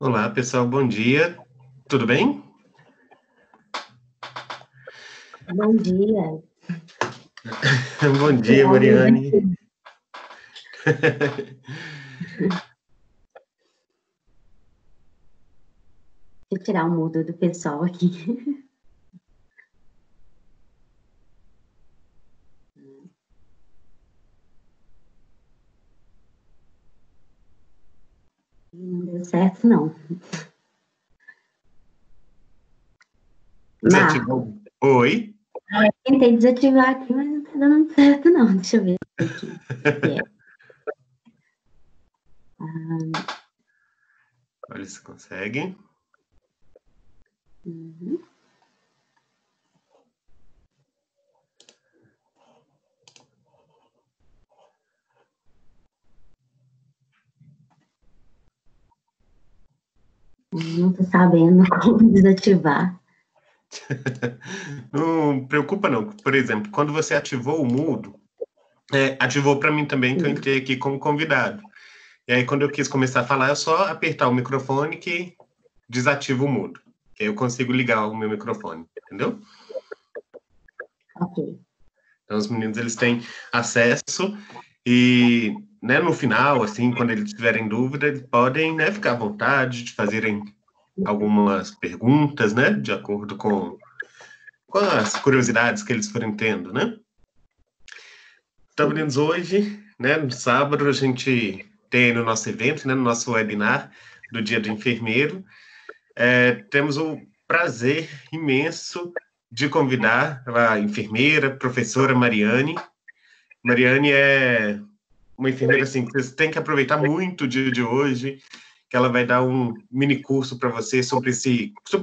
Olá, pessoal, bom dia. Tudo bem? Bom dia. Bom Vou dia, tirar o mudo Mariane. aqui. Deixa eu tirar o mudo do pessoal aqui. Não deu certo, não. Marco, Desativou? Oi? tentei desativar aqui, mas não tá dando certo, não. Deixa eu ver aqui. O que é? Olha se consegue. Uhum. Não tô sabendo como desativar. Não preocupa, não. Por exemplo, quando você ativou o mudo, ativou para mim também, que eu entrei aqui como convidado. E aí, quando eu quis começar a falar, é só apertar o microfone que desativa o mudo. Que aí eu consigo ligar o meu microfone, entendeu? Ok. Então, os meninos, eles têm acesso e, né, no final, assim, quando eles tiverem dúvida, eles podem, né, ficar à vontade de fazerem algumas perguntas, né, de acordo com as curiosidades que eles forem tendo, né. Então, meninos, hoje, né, no sábado, a gente tem no nosso evento, né, no nosso webinar do Dia do Enfermeiro, temos o prazer imenso de convidar a enfermeira, professora Mariane. Mariane é uma enfermeira assim que vocês têm que aproveitar muito o dia de hoje, que ela vai dar um mini curso para você sobre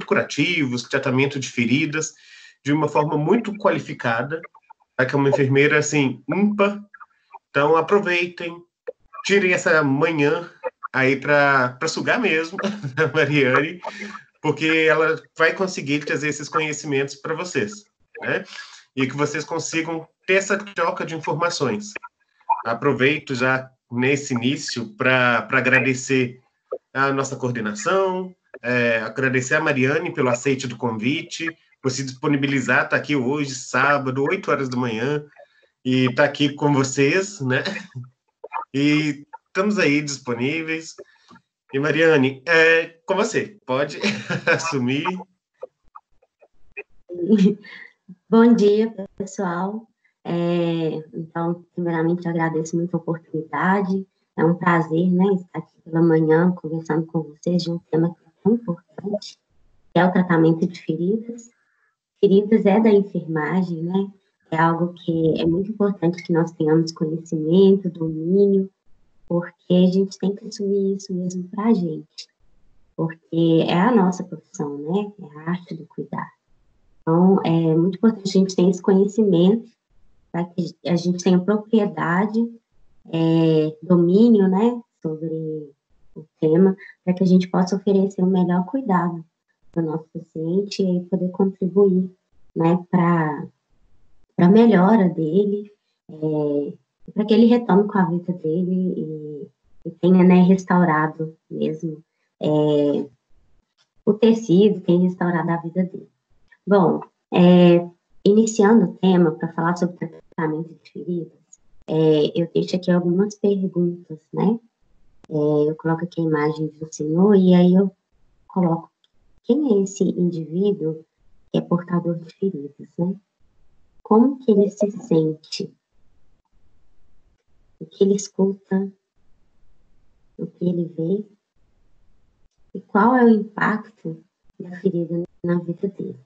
curativos, tratamento de feridas, de uma forma muito qualificada, tá? Que é uma enfermeira assim ímpar. Então aproveitem, tirem essa manhã aí para sugar mesmo a Mariane, porque ela vai conseguir trazer esses conhecimentos para vocês, né? E que vocês consigam ter essa troca de informações. Aproveito já nesse início para agradecer a nossa coordenação, agradecer a Mariane pelo aceite do convite, por se disponibilizar, estar aqui hoje, sábado, 8 horas da manhã, e estar aqui com vocês, né? E estamos aí disponíveis. E Mariane, com você, pode assumir. Bom dia, pessoal. Então, primeiramente, eu agradeço muito a oportunidade. É um prazer, né, estar aqui pela manhã conversando com vocês de um tema que é tão importante, que é o tratamento de feridas. Feridas é da enfermagem, né? É algo que é muito importante que nós tenhamos conhecimento, domínio, porque a gente tem que assumir isso mesmo para a gente, porque é a nossa profissão, né? É a arte do cuidar. Então, é muito importante a gente ter esse conhecimento, para que a gente tenha propriedade, domínio, né, sobre o tema, para que a gente possa oferecer o melhor cuidado para o nosso paciente e poder contribuir, né, para a melhora dele, para que ele retome com a vida dele e tenha, né, restaurado mesmo o tecido, tenha restaurado a vida dele. Bom, iniciando o tema para falar sobre tratamento de feridas, eu deixo aqui algumas perguntas, né? Eu coloco aqui a imagem do senhor e aí eu coloco quem é esse indivíduo que é portador de feridas, né? Como que ele se sente? O que ele escuta? O que ele vê? E qual é o impacto da ferida na vida dele?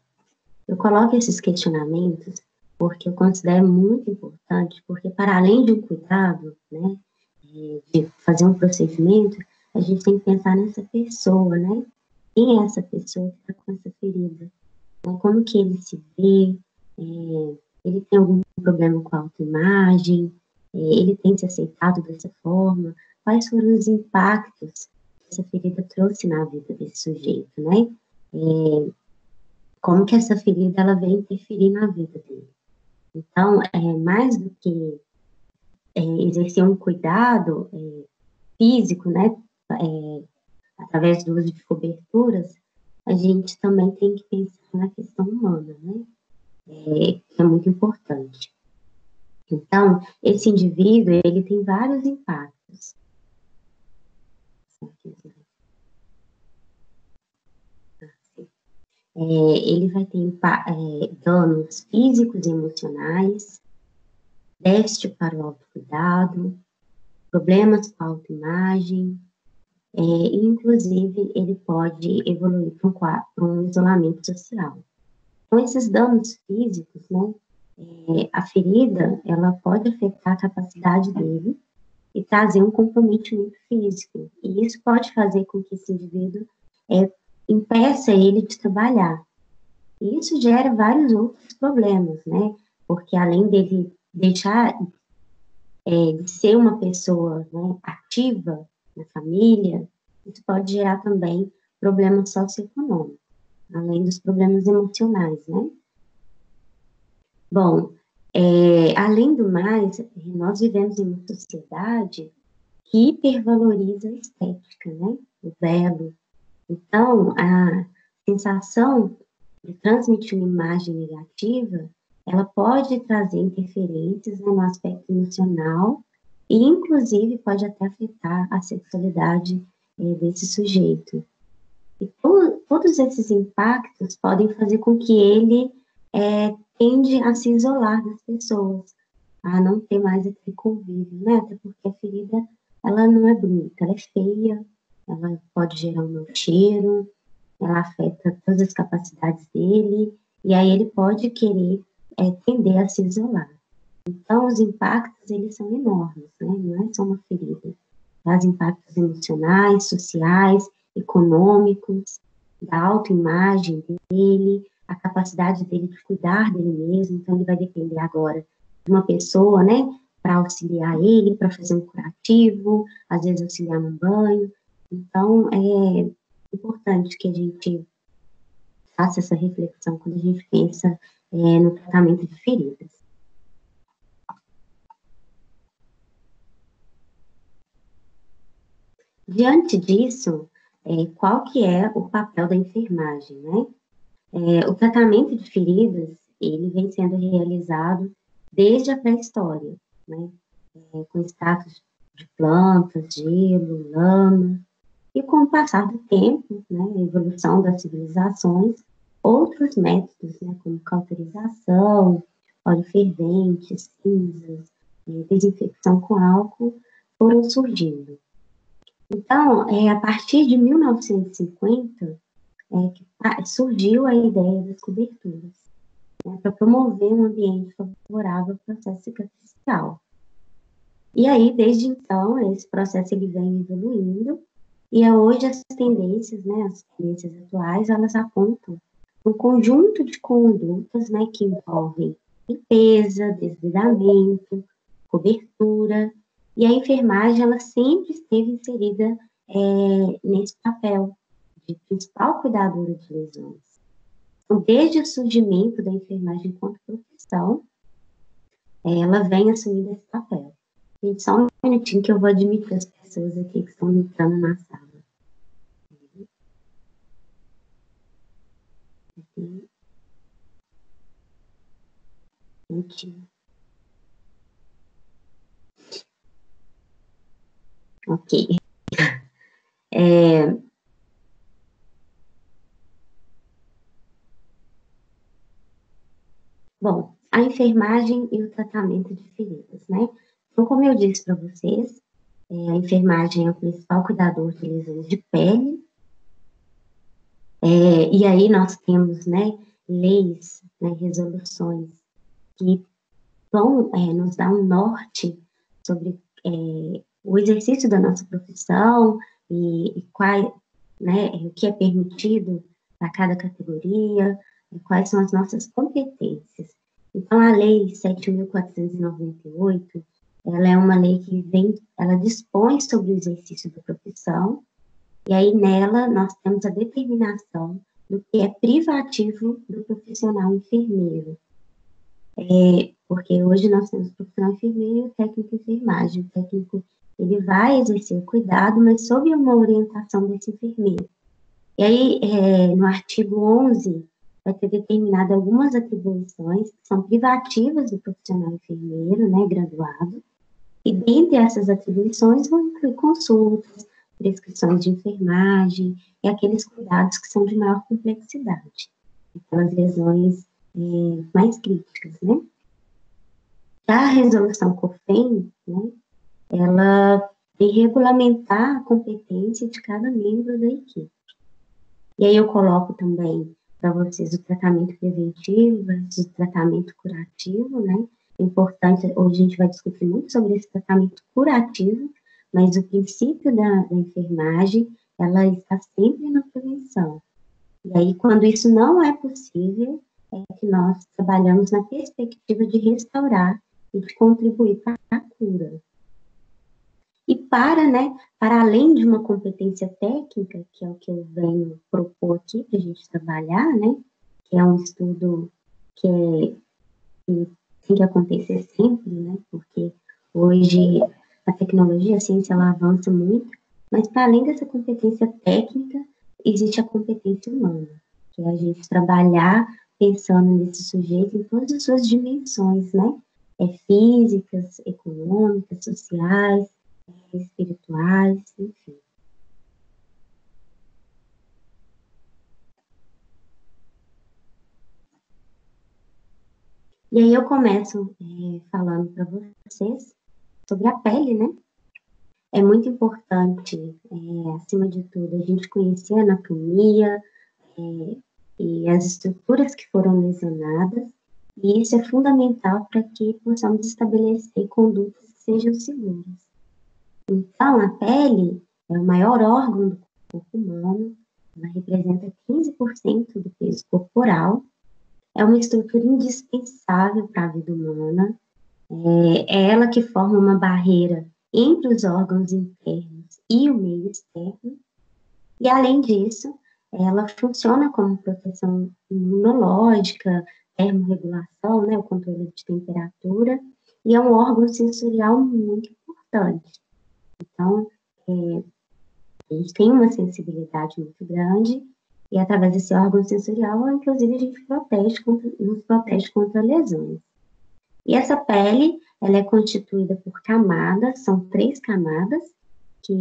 Eu coloco esses questionamentos porque eu considero muito importante, porque para além de um cuidado, né, de fazer um procedimento, a gente tem que pensar nessa pessoa, né? Quem é essa pessoa que está com essa ferida? Então, como que ele se vê? Ele tem algum problema com a autoimagem? Ele tem se aceitado dessa forma? Quais foram os impactos que essa ferida trouxe na vida desse sujeito, né? Como que essa ferida ela vem interferir na vida dele? Então, mais do que exercer um cuidado físico, né? através do uso de coberturas, a gente também tem que pensar na questão humana, né? Que é muito importante. Então, esse indivíduo, ele tem vários impactos. Ele vai ter danos físicos e emocionais, déficit para o autocuidado, problemas com a autoimagem, e, inclusive, ele pode evoluir para um isolamento social. Então, esses danos físicos, né, a ferida, ela pode afetar a capacidade dele e trazer um comprometimento físico, e isso pode fazer com que esse indivíduo impeça ele de trabalhar. E isso gera vários outros problemas, né, porque além dele deixar de ser uma pessoa, né, ativa na família, isso pode gerar também problemas socioeconômicos, além dos problemas emocionais, né? Bom, além do mais, nós vivemos em uma sociedade que hipervaloriza a estética, né? O belo. Então, a sensação de transmitir uma imagem negativa, ela pode trazer interferências, né, no aspecto emocional e, inclusive, pode até afetar a sexualidade desse sujeito. E todos esses impactos podem fazer com que ele tende a se isolar das pessoas, a não ter mais aquele convívio, né? Até porque a ferida, ela não é bonita, ela é feia, ela pode gerar um mau cheiro, ela afeta todas as capacidades dele, e aí ele pode querer tender a se isolar. Então, os impactos, eles são enormes, né? Não é só uma ferida. Traz impactos emocionais, sociais, econômicos, da autoimagem dele, a capacidade dele de cuidar dele mesmo. Então, ele vai depender agora de uma pessoa, né, para auxiliar ele, para fazer um curativo, às vezes auxiliar no banho. Então, é importante que a gente faça essa reflexão quando a gente pensa no tratamento de feridas. Diante disso, qual que é o papel da enfermagem, né? O tratamento de feridas, ele vem sendo realizado desde a pré-história, né? Com status de plantas, gelo, lama, e com o passar do tempo, né, a evolução das civilizações, outros métodos, né, como cauterização, óleo fervente, cinzas, desinfecção com álcool, foram surgindo. Então, a partir de 1950, que surgiu a ideia das coberturas, né, para promover um ambiente favorável ao processo cicatricial. E aí, desde então, esse processo ele vem evoluindo, e hoje as tendências, né, as tendências atuais, elas apontam um conjunto de condutas, né, que envolvem limpeza, desbridamento, cobertura, e a enfermagem, ela sempre esteve inserida nesse papel de principal cuidadora de lesões. Então, desde o surgimento da enfermagem enquanto profissão, ela vem assumindo esse papel. Gente, só um minutinho que eu vou admitir as pessoas aqui que estão entrando na sala. Mentira. Ok. Bom, a enfermagem e o tratamento de feridas, né? Então, como eu disse para vocês, a enfermagem é o principal cuidador de lesões de pele. E aí nós temos, né, leis, né, resoluções que vão nos dar um norte sobre o exercício da nossa profissão e qual, né, o que é permitido a cada categoria, quais são as nossas competências. Então, a Lei 7.498, ela é uma lei que ela dispõe sobre o exercício da profissão, e aí nela nós temos a determinação do que é privativo do profissional enfermeiro. Porque hoje nós temos profissional enfermeiro e técnico de enfermagem. O técnico ele vai exercer o cuidado, mas sob uma orientação desse enfermeiro. E aí, no artigo 11, vai ter determinado algumas atribuições que são privativas do profissional enfermeiro, né, graduado, e dentre essas atribuições vão incluir consultas, prescrições de enfermagem e aqueles cuidados que são de maior complexidade, aquelas lesões mais críticas, né? Já a resolução COFEN, né, ela vai regulamentar a competência de cada membro da equipe. E aí eu coloco também para vocês o tratamento preventivo versus o tratamento curativo, né? É importante, hoje a gente vai discutir muito sobre esse tratamento curativo, mas o princípio da enfermagem, ela está sempre na prevenção. E aí, quando isso não é possível, é que nós trabalhamos na perspectiva de restaurar e de contribuir para a cura. E para além de uma competência técnica, que é o que eu venho propor aqui para a gente trabalhar, né, que é um estudo que tem que acontecer sempre, né, porque hoje a tecnologia, a ciência, ela avança muito, mas para além dessa competência técnica, existe a competência humana, que é a gente trabalhar pensando nesse sujeito em todas as suas dimensões, né, físicas, econômicas, sociais, espirituais, enfim. E aí eu começo falando para vocês sobre a pele, né? É muito importante, acima de tudo, a gente conhecer a anatomia e as estruturas que foram lesionadas, e isso é fundamental para que possamos estabelecer condutas que sejam seguras. Então, a pele é o maior órgão do corpo humano, ela representa 15% do peso corporal, é uma estrutura indispensável para a vida humana, é ela que forma uma barreira entre os órgãos internos e o meio externo, e além disso, ela funciona como proteção imunológica, termorregulação, né, o controle de temperatura, e é um órgão sensorial muito importante. Então, a gente tem uma sensibilidade muito grande, e através desse órgão sensorial, inclusive, a gente nos protege contra lesões. E essa pele, ela é constituída por camadas, são 3 camadas, que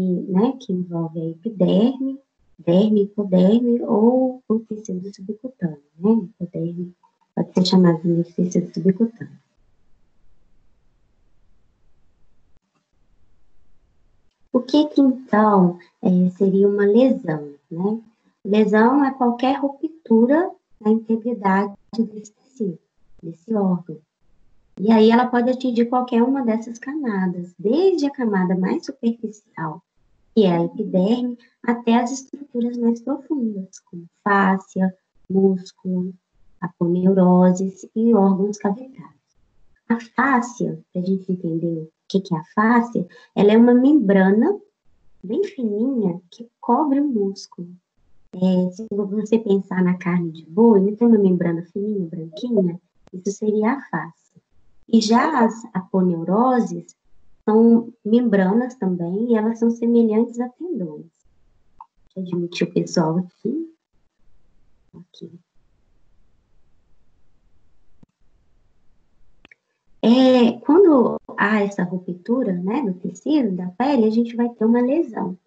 envolvem a epiderme, derme, hipoderme ou o tecido subcutâneo, né? Hipoderme pode ser chamado de tecido subcutâneo. O que então seria uma lesão, né? Lesão é qualquer ruptura na integridade desse tecido, desse órgão. E aí ela pode atingir qualquer uma dessas camadas, desde a camada mais superficial, que é a epiderme, até as estruturas mais profundas, como fáscia, músculo, aponeuroses e órgãos cavitários. A fáscia, para a gente entender o que é a fáscia, ela é uma membrana bem fininha que cobre o músculo. Se você pensar na carne de boi, não tem uma membrana fininha, branquinha? Isso seria a fáscia. E já as aponeuroses são membranas também, e elas são semelhantes a tendões. Deixa eu admitir o pessoal aqui. Aqui. Quando há essa ruptura, né, do tecido, da pele, a gente vai ter uma lesão.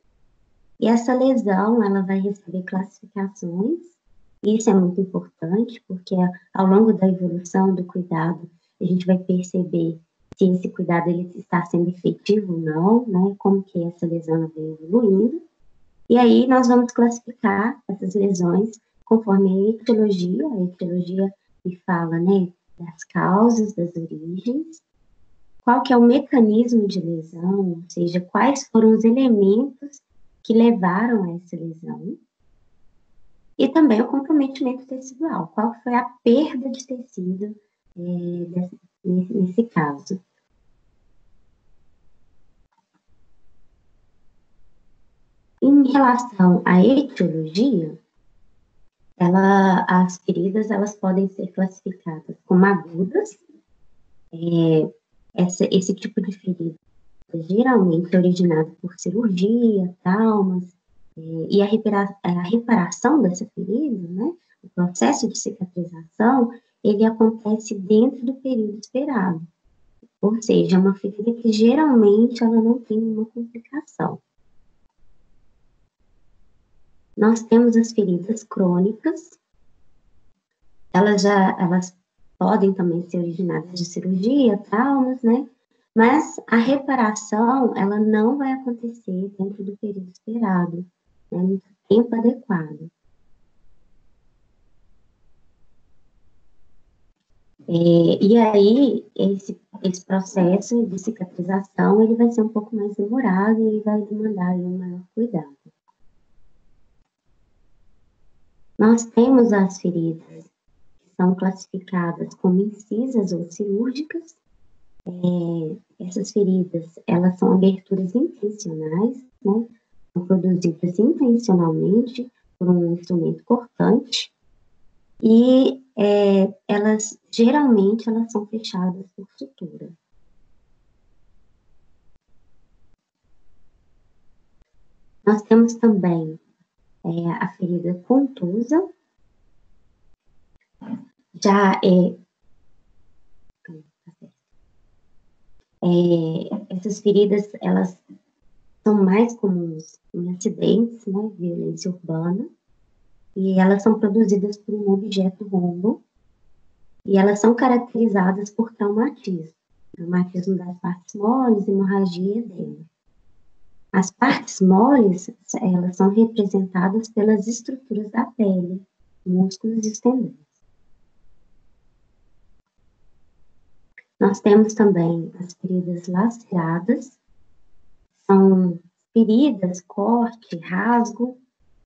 E essa lesão, ela vai receber classificações, e isso é muito importante, porque ao longo da evolução do cuidado, a gente vai perceber se esse cuidado ele está sendo efetivo ou não, né, como que essa lesão vem evoluindo. E aí nós vamos classificar essas lesões conforme a etiologia me fala, né, das causas, das origens, qual que é o mecanismo de lesão, ou seja, quais foram os elementos que levaram a essa lesão, e também o comprometimento tecidual, qual foi a perda de tecido nesse caso. Em relação à etiologia, as feridas elas podem ser classificadas como agudas. Esse tipo de ferida geralmente originada por cirurgia, traumas, e a reparação dessa ferida, né, o processo de cicatrização, ele acontece dentro do período esperado. Ou seja, é uma ferida que geralmente ela não tem uma complicação. Nós temos as feridas crônicas, elas podem também ser originadas de cirurgia, traumas, né? Mas a reparação, ela não vai acontecer dentro do período esperado, né? No tempo adequado. E aí, esse processo de cicatrização, ele vai ser um pouco mais demorado e ele vai demandar um maior cuidado. Nós temos as feridas que são classificadas como incisas ou cirúrgicas. Essas feridas, elas são aberturas intencionais, né? São produzidas intencionalmente por um instrumento cortante e geralmente elas são fechadas por sutura. Nós temos também a ferida contusa, essas feridas, elas são mais comuns em acidentes, né, violência urbana, e elas são produzidas por um objeto rombo, e elas são caracterizadas por traumatismo das partes moles, hemorragia e edema. As partes moles, elas são representadas pelas estruturas da pele, músculos e tendões. Nós temos também as feridas laceradas, são feridas, corte, rasgo,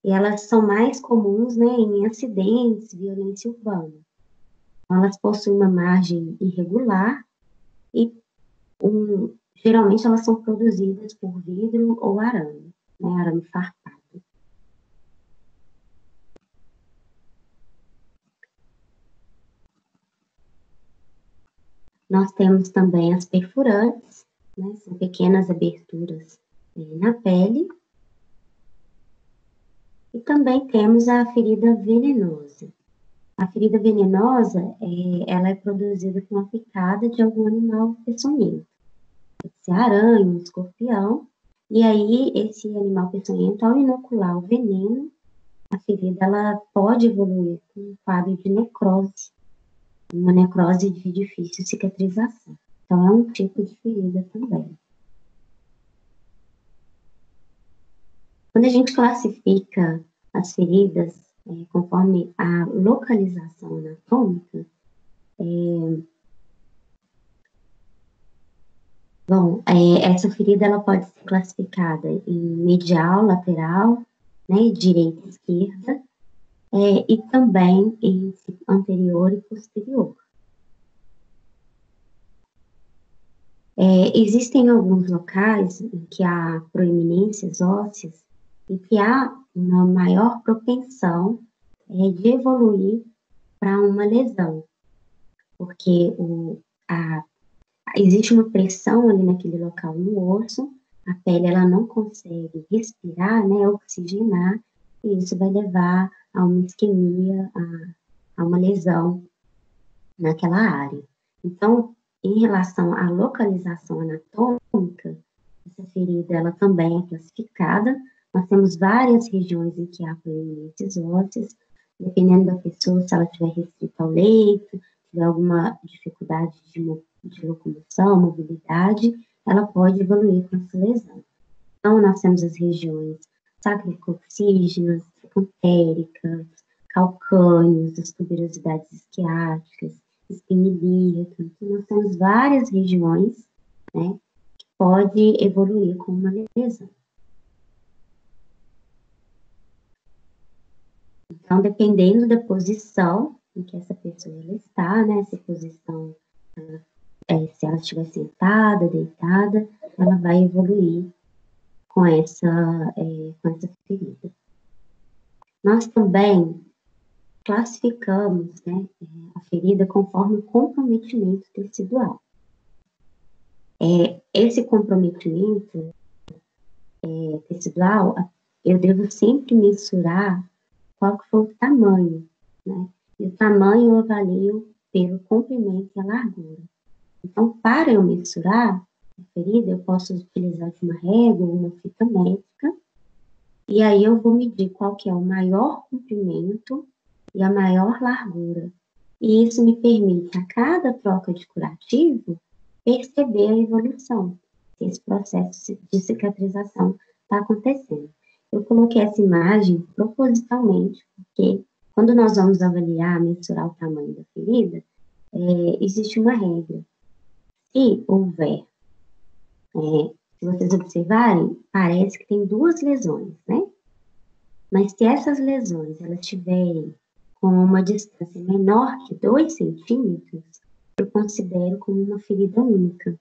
e elas são mais comuns, né, em acidentes, violência urbana. Elas possuem uma margem irregular e geralmente elas são produzidas por vidro ou arame, né, arame farpado. Nós temos também as perfurantes, né, são pequenas aberturas na pele. E também temos a ferida venenosa. A ferida venenosa, ela é produzida com a picada de algum animal peçonhento. Pode ser aranha, um escorpião. E aí, esse animal peçonhento, ao inocular o veneno, a ferida ela pode evoluir com um quadro de necrose. Uma necrose de difícil cicatrização. Então, é um tipo de ferida também. Quando a gente classifica as feridas conforme a localização anatômica, essa ferida ela pode ser classificada em medial, lateral, né, direita e esquerda, e também em anterior e posterior. Existem alguns locais em que há proeminências ósseas e que há uma maior propensão de evoluir para uma lesão, porque existe uma pressão ali naquele local no osso, a pele ela não consegue respirar, né, oxigenar, e isso vai levar a uma isquemia, a uma lesão naquela área. Então, em relação à localização anatômica, essa ferida ela também é classificada. Nós temos várias regiões em que há proeminências ósseas, dependendo da pessoa, se ela estiver restrita ao leito, tiver alguma dificuldade de locomoção, mobilidade, ela pode evoluir com essa lesão. Então, nós temos as regiões sacrococcígenas, secantéricas, calcâneos, as tuberosidades isquiáticas, espinha ilíaca. Então, nós temos várias regiões, né, que pode evoluir com uma lesão. Então, dependendo da posição em que essa pessoa está, né, essa posição, se ela estiver sentada, deitada, ela vai evoluir com essa ferida. Nós também classificamos, né, a ferida conforme o comprometimento tecidual. Esse comprometimento tecidual, eu devo sempre mensurar qual que foi o tamanho, né? E o tamanho eu avalio pelo comprimento e a largura. Então, para eu mensurar a ferida, eu posso utilizar uma régua ou uma fita métrica, e aí eu vou medir qual que é o maior comprimento e a maior largura. E isso me permite, a cada troca de curativo, perceber a evolução, se esse processo de cicatrização está acontecendo. Eu coloquei essa imagem propositalmente, porque quando nós vamos avaliar, mensurar o tamanho da ferida, existe uma regra. Se houver, se vocês observarem, parece que tem duas lesões, né? Mas se essas lesões elas tiverem com uma distância menor que 2 centímetros, eu considero como uma ferida única.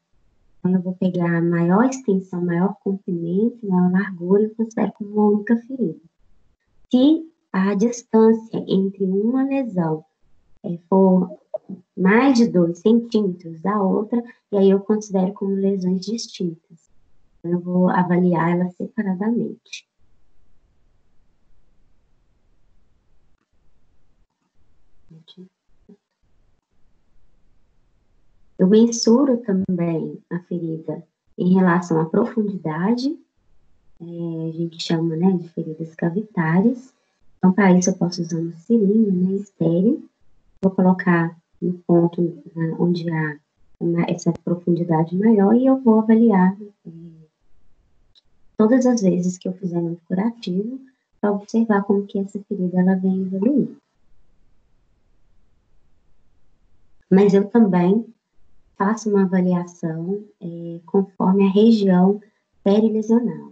Então, eu vou pegar a maior extensão, maior comprimento, maior largura, e considero como uma única ferida. Se a distância entre uma lesão for mais de 2 centímetros da outra, e aí eu considero como lesões distintas. Então, eu vou avaliar elas separadamente. Eu mensuro também a ferida em relação à profundidade, a gente chama, né, de feridas cavitárias. Então, para isso, eu posso usar uma seringa, né, estéril. Vou colocar no ponto onde há essa profundidade maior e eu vou avaliar todas as vezes que eu fizer um curativo para observar como que essa ferida ela vem evoluindo. Mas eu também faço uma avaliação conforme a região perilesional.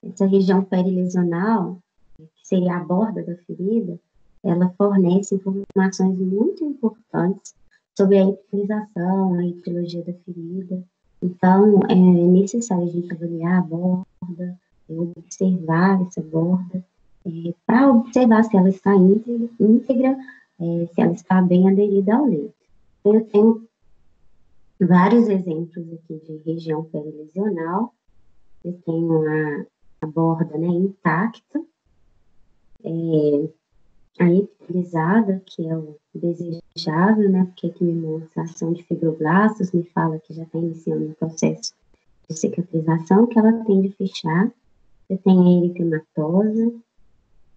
Essa região perilesional, que seria a borda da ferida, ela fornece informações muito importantes sobre a epitelização, a etiologia da ferida. Então, é necessário a gente avaliar a borda, observar essa borda, para observar se ela está íntegra, se ela está bem aderida ao leito. Eu tenho vários exemplos aqui de região perilesional. Eu tenho a borda, né, intacta, a epitelizada, que é o desejável, né, porque aqui me mostra a ação de fibroblastos, me fala que já está iniciando um processo de cicatrização, que ela tende a fechar. Eu tenho a eritematosa,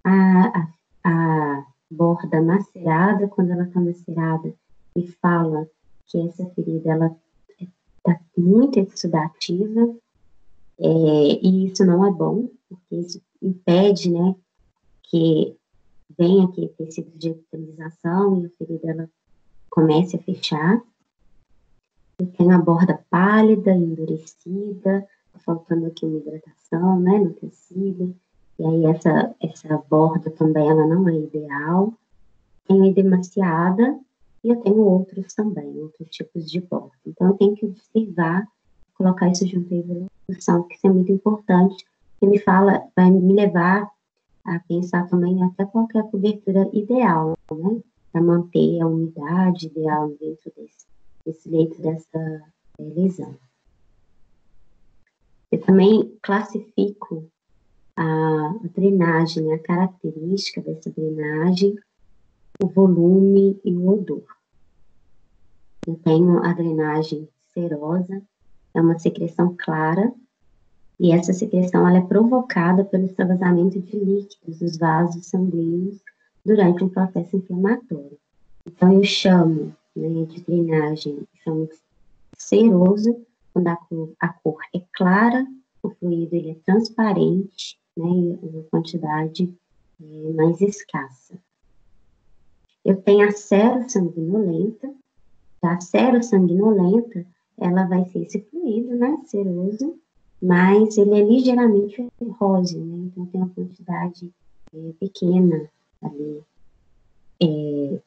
a borda macerada, quando ela está macerada, me fala que essa ferida, ela está muito exudativa, e isso não é bom, porque isso impede, né, que venha aqui tecido de epitelização e a ferida ela comece a fechar. Eu tenho a borda pálida, endurecida, faltando aqui uma hidratação, né, no tecido, e aí essa borda também ela não é ideal. Tenho edemaciada e eu tenho outros também, outros tipos de borda. Então eu tenho que observar, colocar isso junto à evolução, que isso é muito importante, que vai me levar a pensar também até qual é a cobertura ideal, né, para manter a umidade ideal dentro desse leito dessa lesão. Eu também classifico a drenagem, a característica dessa drenagem, o volume e o odor. Eu tenho a drenagem serosa, é uma secreção clara, e essa secreção ela é provocada pelo extravasamento de líquidos dos vasos sanguíneos durante um processo inflamatório. Então, eu chamo, né, de drenagem, chamo de seroso, quando a cor é clara, o fluido ele é transparente, né, e a quantidade é mais escassa. Eu tenho a serosanguinolenta. A serosanguinolenta, ela vai ser esse fluido, né, seroso, mas ele é ligeiramente róseo, né, então tem uma quantidade pequena ali,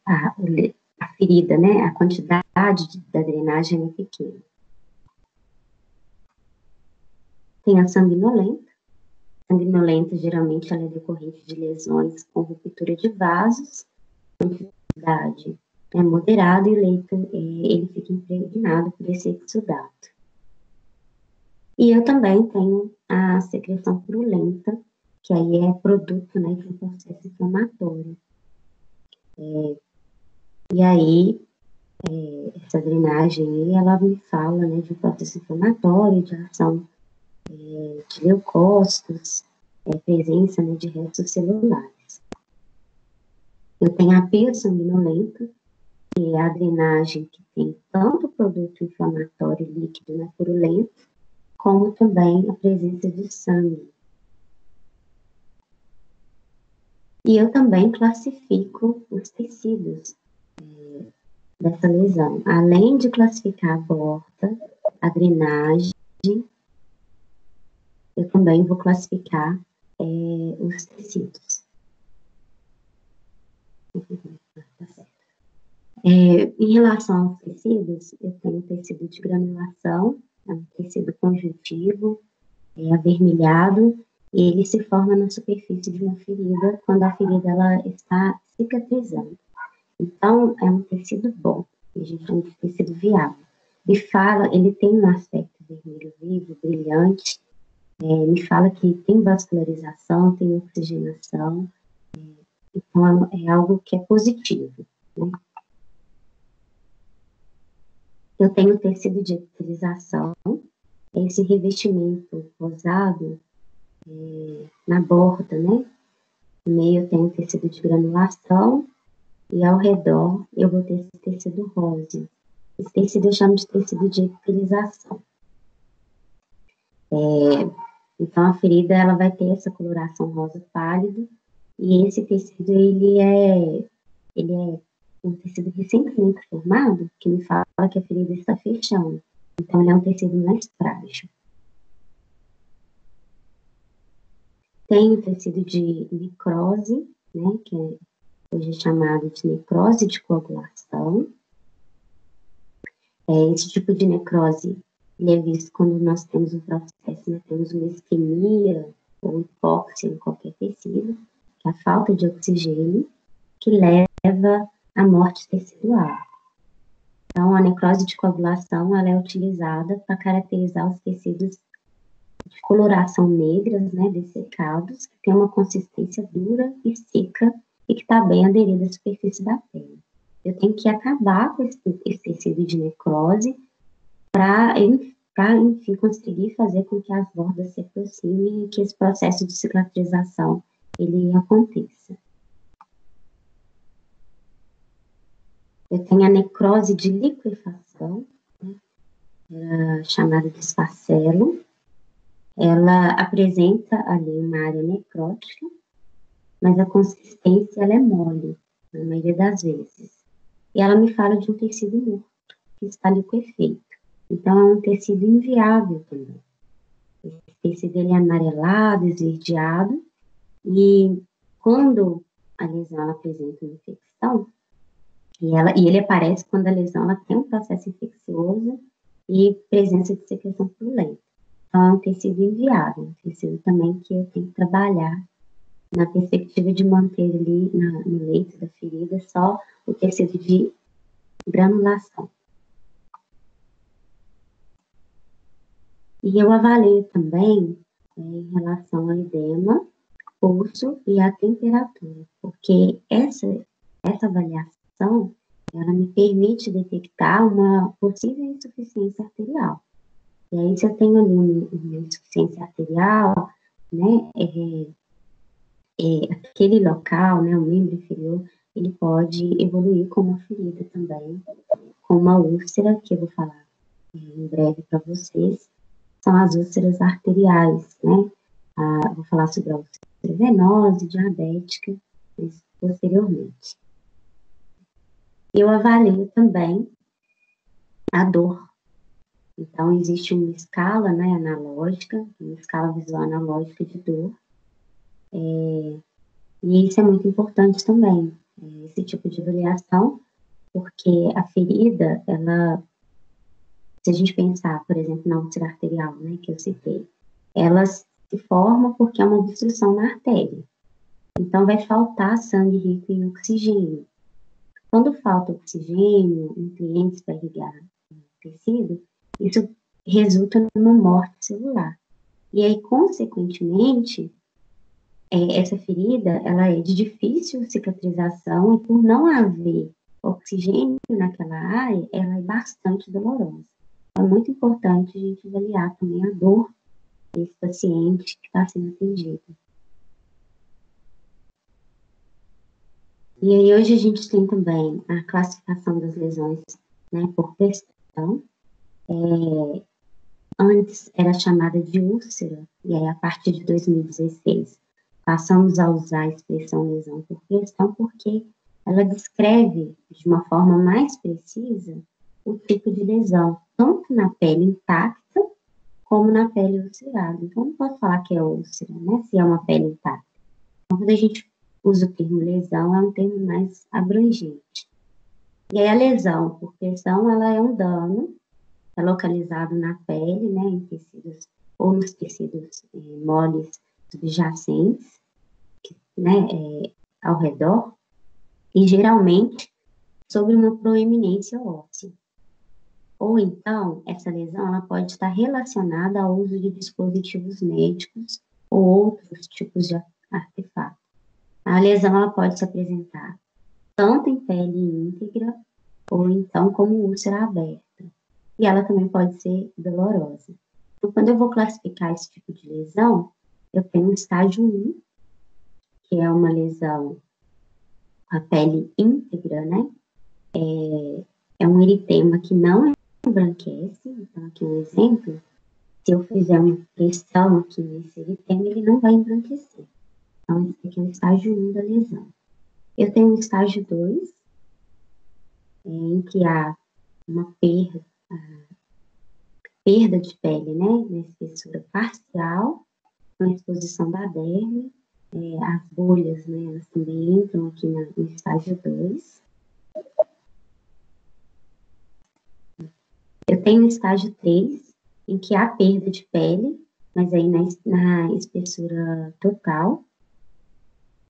a ferida, né, a quantidade da drenagem é pequena. Tem a sanguinolenta. A sanguinolenta, geralmente, ela é decorrente de lesões com ruptura de vasos, a quantidade é moderada e o leito ele fica impregnado por esse exudato. E eu também tenho a secreção purulenta, que aí é produto, né, de um processo inflamatório. E aí, essa drenagem aí, ela me fala, né, de um processo inflamatório, de ação de leucócitos, presença, né, de restos celulares. Eu tenho a pia sanguinolenta, que é a drenagem que tem tanto produto inflamatório líquido, né, purulento, como também a presença de sangue. E eu também classifico os tecidos dessa lesão. Além de classificar a aborta, a drenagem, eu também vou classificar os tecidos. Tá certo. Em relação aos tecidos, eu tenho tecido de granulação, é um tecido conjuntivo, avermelhado, e ele se forma na superfície de uma ferida quando a ferida ela está cicatrizando. Então, é um tecido bom, a gente chama de tecido viável. Me fala, ele tem um aspecto vermelho vivo, brilhante, me fala que tem vascularização, tem oxigenação, então é algo que é positivo, né? Eu tenho tecido de epitelização, esse revestimento rosado na borda, né? No meio eu tenho tecido de granulação e ao redor eu vou ter esse tecido rosa. Esse tecido eu chamo de tecido de epitelização. Então a ferida ela vai ter essa coloração rosa pálido e esse tecido ele é um tecido recentemente formado que me fala que a ferida está fechando. Então ele é um tecido mais frágil. Tem o tecido de necrose, né, que é hoje chamado de necrose de coagulação. Esse tipo de necrose ele é visto quando nós temos um processo, né, temos uma isquemia ou hipóxia em qualquer tecido, que é a falta de oxigênio, que leva à morte tecidual. Então, a necrose de coagulação ela é utilizada para caracterizar os tecidos de coloração negras, né, dessecados, que tem uma consistência dura e seca e que está bem aderida à superfície da pele. Eu tenho que acabar com esse tecido de necrose para, enfim, conseguir fazer com que as bordas se aproximem e que esse processo de cicatrização ele aconteça. Eu tenho a necrose de liquefação, né, chamada de esfacelo. Ela apresenta ali uma área necrótica, mas a consistência ela é mole, na maioria das vezes. E ela me fala de um tecido morto, que está liquefeito. Então, é um tecido inviável também. Esse tecido ele é amarelado, esverdeado, e quando a lesão ela apresenta uma infecção, e ele aparece quando a lesão ela tem um processo infeccioso e presença de secreção purulenta. Então, é um tecido inviável, um tecido também que eu tenho que trabalhar na perspectiva de manter ali no leito da ferida só o tecido de granulação. E eu avalio também em relação ao edema, pulso e a temperatura, porque essa avaliação ela me permite detectar uma possível insuficiência arterial. E aí, se eu tenho ali uma insuficiência arterial, né, aquele local, né, o membro inferior, ele pode evoluir com uma ferida também, com uma úlcera, que eu vou falar em breve para vocês, são as úlceras arteriais, né? Vou falar sobre a úlcera venosa e diabética, mas posteriormente. Eu avalio também a dor. Então, existe uma escala, né, analógica, uma escala visual analógica de dor, e isso é muito importante também, esse tipo de avaliação, porque a ferida, ela, se a gente pensar, por exemplo, na úlcera arterial, né, que eu citei, ela se forma porque é uma obstrução na artéria. Então, vai faltar sangue rico em oxigênio. Quando falta oxigênio, nutrientes para irrigar o tecido, isso resulta numa morte celular. E aí, consequentemente, essa ferida, ela é de difícil cicatrização e por não haver oxigênio naquela área, ela é bastante dolorosa. É muito importante a gente avaliar também a dor desse paciente que está sendo atendido. E aí hoje a gente tem também a classificação das lesões, né, por pressão. Antes era chamada de úlcera, e aí a partir de 2016 passamos a usar a expressão lesão por pressão porque ela descreve de uma forma mais precisa o tipo de lesão, tanto na pele intacta como na pele ulcerada. Então, não posso falar que é úlcera, né, se é uma pele intacta. Então, quando a gente usa o termo lesão, é um termo mais abrangente. E aí, a lesão por pressão, ela é um dano, é localizado na pele, né, em tecidos, ou nos tecidos moles subjacentes, né, ao redor, e geralmente sobre uma proeminência óssea. Ou então, essa lesão ela pode estar relacionada ao uso de dispositivos médicos ou outros tipos de artefatos. A lesão ela pode se apresentar tanto em pele íntegra ou então como úlcera aberta. E ela também pode ser dolorosa. Então, quando eu vou classificar esse tipo de lesão, eu tenho o estágio 1, que é uma lesão a pele íntegra, né? É um eritema que não embranquece. Então, aqui um exemplo, se eu fizer uma pressão aqui nesse eritema, ele não vai embranquecer. Então, esse aqui é o estágio 1 da lesão. Eu tenho o estágio 2, em que há uma perda de pele, né, na espessura parcial, com a exposição da derme, as bolhas, né, elas também entram aqui no estágio 2. Eu tenho o estágio 3, em que há perda de pele, mas aí na espessura total,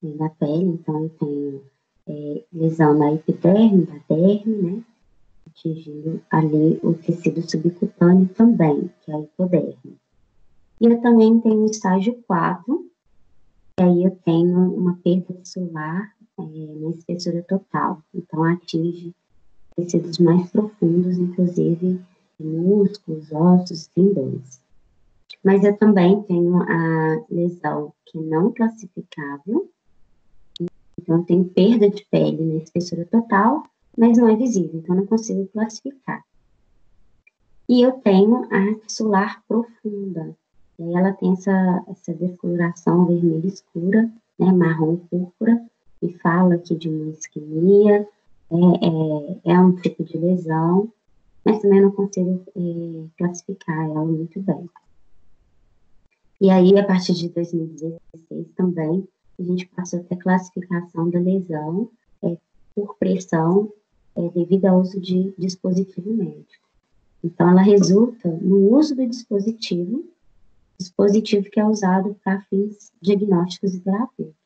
né, da pele. Então, eu tenho lesão na epiderme, da derme, né, atingindo ali o tecido subcutâneo também, que é a hipoderme. E eu também tenho o estágio 4, que aí eu tenho uma perda celular na espessura total. Então, atinge tecidos mais profundos, inclusive músculos, ossos, tendões. Mas eu também tenho a lesão que é não classificável. Então, eu tenho perda de pele na espessura total, mas não é visível, então não consigo classificar. E eu tenho a axilar profunda. E aí ela tem essa descoloração vermelha escura, né, marrom púrpura, e fala aqui de uma isquemia, é um tipo de lesão, mas também não consigo classificar ela muito bem. E aí, a partir de 2016 também, a gente passou a ter classificação da lesão por pressão devido ao uso de dispositivo médico. Então, ela resulta no uso do dispositivo que é usado para fins diagnósticos e terapêuticos.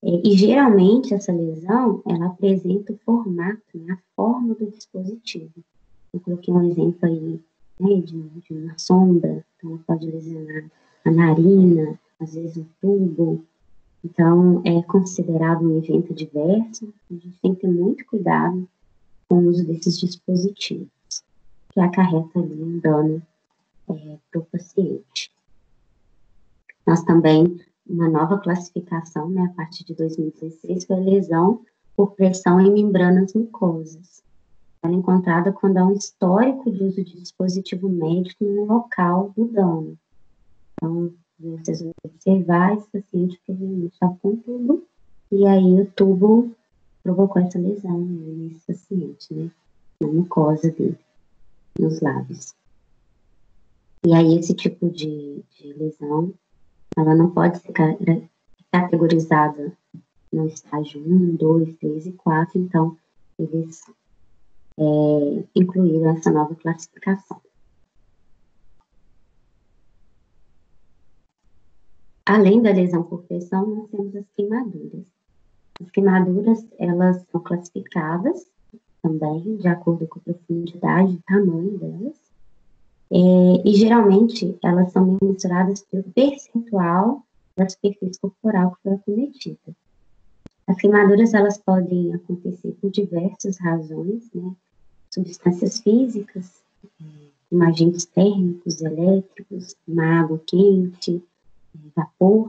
E geralmente, essa lesão, ela apresenta o formato, né, a forma do dispositivo. Eu coloquei um exemplo aí, né, de uma sonda, então ela pode lesionar a narina, às vezes um tubo. Então, é considerado um evento adverso. A gente tem que ter muito cuidado com o uso desses dispositivos, que acarreta ali um dano para o paciente. Nós também, uma nova classificação, né, a partir de 2016, foi a lesão por pressão em membranas mucosas. Ela é encontrada quando há um histórico de uso de dispositivo médico no local do dano. Então, vocês vão observar, esse paciente provavelmente estava com tubo, e aí o tubo provocou essa lesão nesse paciente, né, na mucosa dele, nos lábios. E aí esse tipo de lesão, ela não pode ser categorizada no estágio 1, 2, 3 e 4, então eles incluíram essa nova classificação. Além da lesão por pressão, nós temos as queimaduras. As queimaduras, elas são classificadas também de acordo com a profundidade e tamanho delas. E geralmente elas são mensuradas pelo percentual da superfície corporal que foi acometida. As queimaduras, elas podem acontecer por diversas razões, né? Substâncias físicas, como agentes térmicos, elétricos, uma água quente, vapor,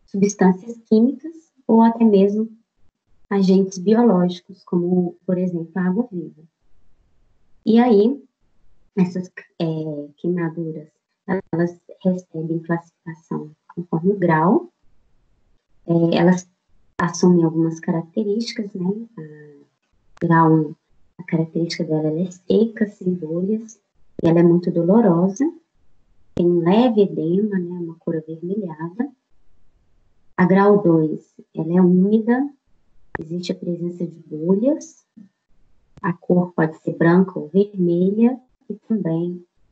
substâncias químicas ou até mesmo agentes biológicos, como, por exemplo, a água viva. E aí, essas queimaduras, elas recebem classificação conforme o grau, elas assumem algumas características, né? Grau 1, a característica dela é seca, sem bolhas, e ela é muito dolorosa, tem um leve edema, né? Uma cor avermelhada. A grau 2, ela é úmida, existe a presença de bolhas, a cor pode ser branca ou vermelha,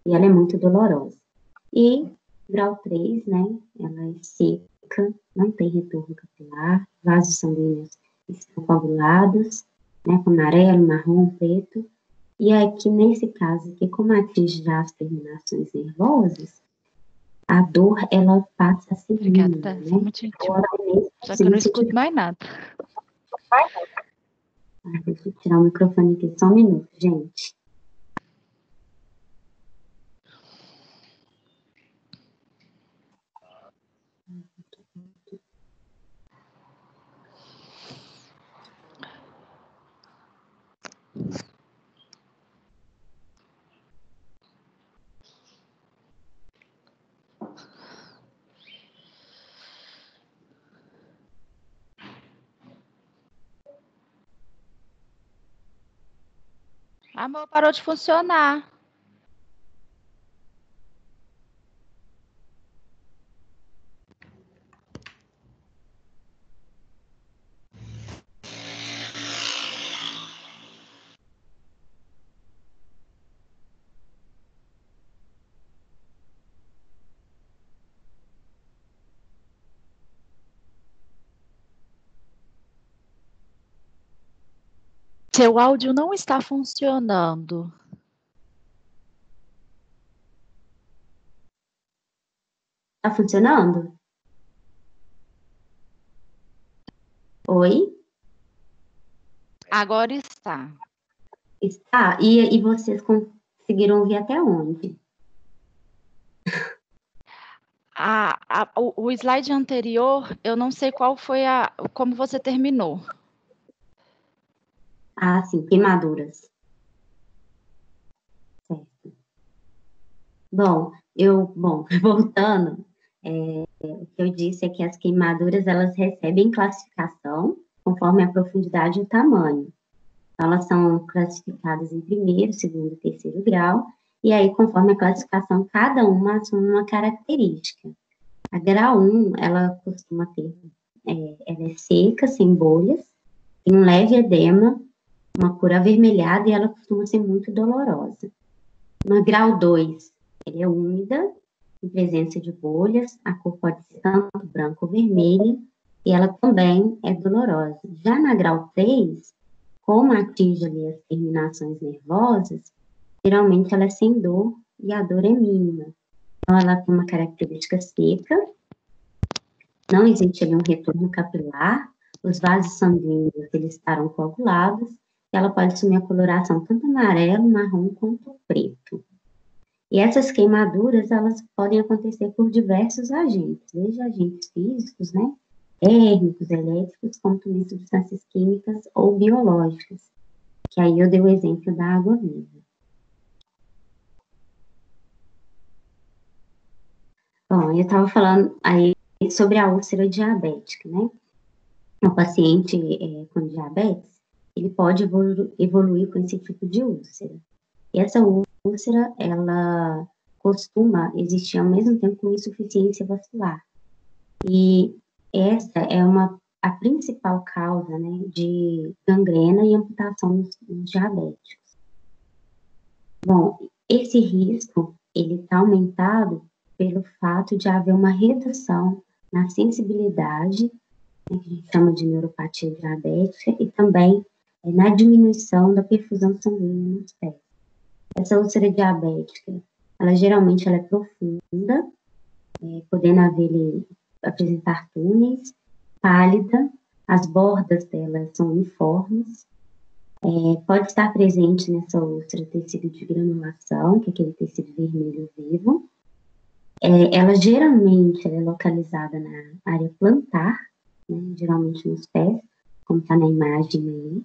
e ela é muito dolorosa. E grau 3, né? Ela é seca, não tem retorno capilar, vasos sanguíneos estão coagulados, né, com amarelo, marrom, preto. E aqui, nesse caso aqui, como atinge já as terminações nervosas, a dor, ela passa a ser mínima, né? Só um minutinho. Já que eu não escuto mais nada. Deixa eu tirar o microfone aqui, só um minuto, gente. Amor, parou de funcionar. Seu áudio não está funcionando. Tá funcionando? Oi? Agora está. Está. E vocês conseguiram ouvir até onde? O slide anterior, eu não sei qual foi como você terminou. Ah, sim, queimaduras. Certo. Bom, voltando, o que eu disse é que as queimaduras, elas recebem classificação conforme a profundidade e o tamanho. Então, elas são classificadas em primeiro, segundo e terceiro grau, e aí, conforme a classificação, cada uma assume uma característica. A grau 1, ela costuma ter, ela é seca, sem bolhas, tem um leve edema, uma cor avermelhada, e ela costuma ser muito dolorosa. No grau 2, ela é úmida, em presença de bolhas, a cor pode ser tanto branca ou vermelha, e ela também é dolorosa. Já na grau 3, como atinge ali as terminações nervosas, geralmente ela é sem dor e a dor é mínima. Então, ela tem uma característica seca, não existe ali um retorno capilar, os vasos sanguíneos eles estarão coagulados, e ela pode assumir a coloração tanto amarelo, marrom quanto preto. E essas queimaduras, elas podem acontecer por diversos agentes, desde agentes físicos, né, térmicos, elétricos, como também substâncias químicas ou biológicas, que aí eu dei o exemplo da água viva. Bom, eu estava falando aí sobre a úlcera diabética, né? O paciente com diabetes, ele pode evoluir com esse tipo de úlcera. E essa úlcera, ela costuma existir ao mesmo tempo com insuficiência vascular. E essa é a principal causa, né, de gangrena e amputação nos diabéticos. Bom, esse risco, ele está aumentado pelo fato de haver uma redução na sensibilidade, né, que a gente chama de neuropatia diabética, e também na diminuição da perfusão sanguínea nos pés. Essa úlcera diabética, ela geralmente ela é profunda, podendo apresentar túneis, pálida, as bordas dela são uniformes, pode estar presente nessa úlcera tecido de granulação, que é aquele tecido vermelho vivo. Ela geralmente é localizada na área plantar, né, geralmente nos pés, como está na imagem aí.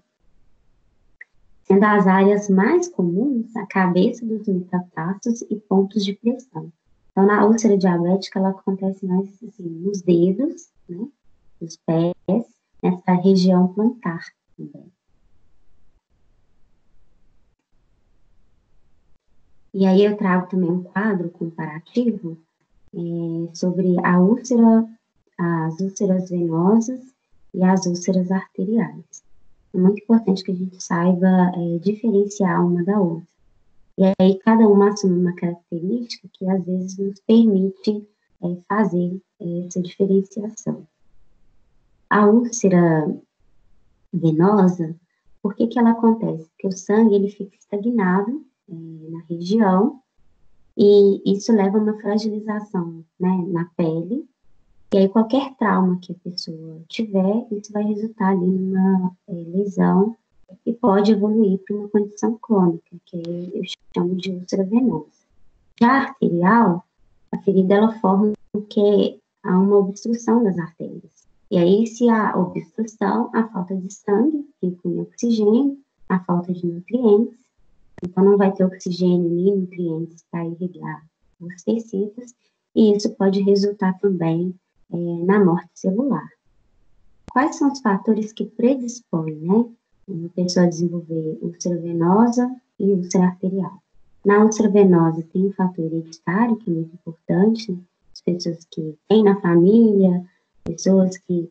Sendo as áreas mais comuns a cabeça dos metatarsos e pontos de pressão. Então, na úlcera diabética, ela acontece mais assim, nos dedos, né, dos pés, nessa região plantar também. E aí eu trago também um quadro comparativo sobre as úlceras venosas e as úlceras arteriais. É muito importante que a gente saiba diferenciar uma da outra. E aí cada uma assume uma característica que às vezes nos permite fazer essa diferenciação. A úlcera venosa, por que ela acontece? Porque o sangue ele fica estagnado na região e isso leva a uma fragilização, né, na pele. E aí qualquer trauma que a pessoa tiver, isso vai resultar ali numa lesão e pode evoluir para uma condição crônica, que eu chamo de úlcera venosa. Já a arterial, a ferida ela forma porque há uma obstrução das artérias. E aí, se há obstrução, a falta de sangue, que inclui oxigênio, a falta de nutrientes, então não vai ter oxigênio nem nutrientes para irrigar os tecidos, e isso pode resultar também na morte celular. Quais são os fatores que predispõem, né, uma pessoa a desenvolver úlcera venosa e úlcera arterial? Na úlcera venosa tem um fator hereditário, que é muito importante, as pessoas que têm na família, pessoas que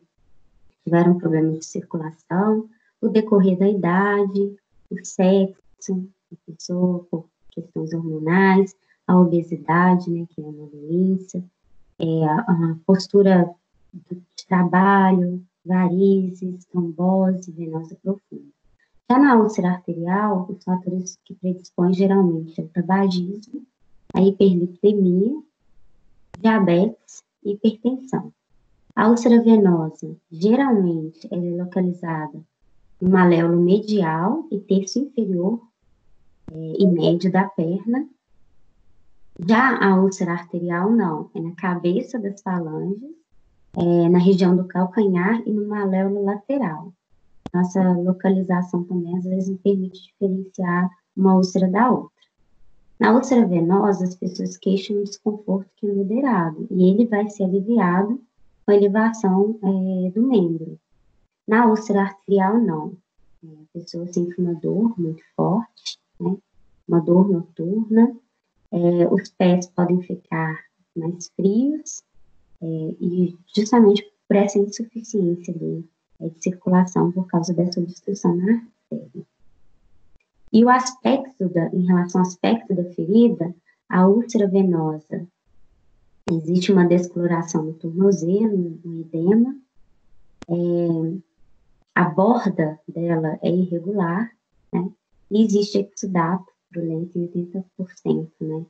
tiveram problemas de circulação, o decorrer da idade, o sexo, a pessoa por questões hormonais, a obesidade, né, que é uma doença, a postura de trabalho, varizes, trombose venosa profunda. Já na úlcera arterial, os fatores que predispõem geralmente é o tabagismo, a hiperlipidemia, diabetes e hipertensão. A úlcera venosa, geralmente, ela é localizada no maléolo medial e terço inferior e médio da perna. Já a úlcera arterial, não, é na cabeça das falanges, na região do calcanhar e no maléolo lateral. Nossa localização também, às vezes, permite diferenciar uma úlcera da outra. Na úlcera venosa, as pessoas queixam um desconforto que é moderado, e ele vai ser aliviado com a elevação do membro. Na úlcera arterial, não. A pessoa sente uma dor muito forte, né? Uma dor noturna, os pés podem ficar mais frios, e justamente por essa insuficiência de circulação por causa dessa obstrução na artéria. E o aspecto em relação ao aspecto da ferida, a úlcera venosa, existe uma descoloração no tornozelo, um edema, a borda dela é irregular, né? E existe exudato purulento em 80%, né,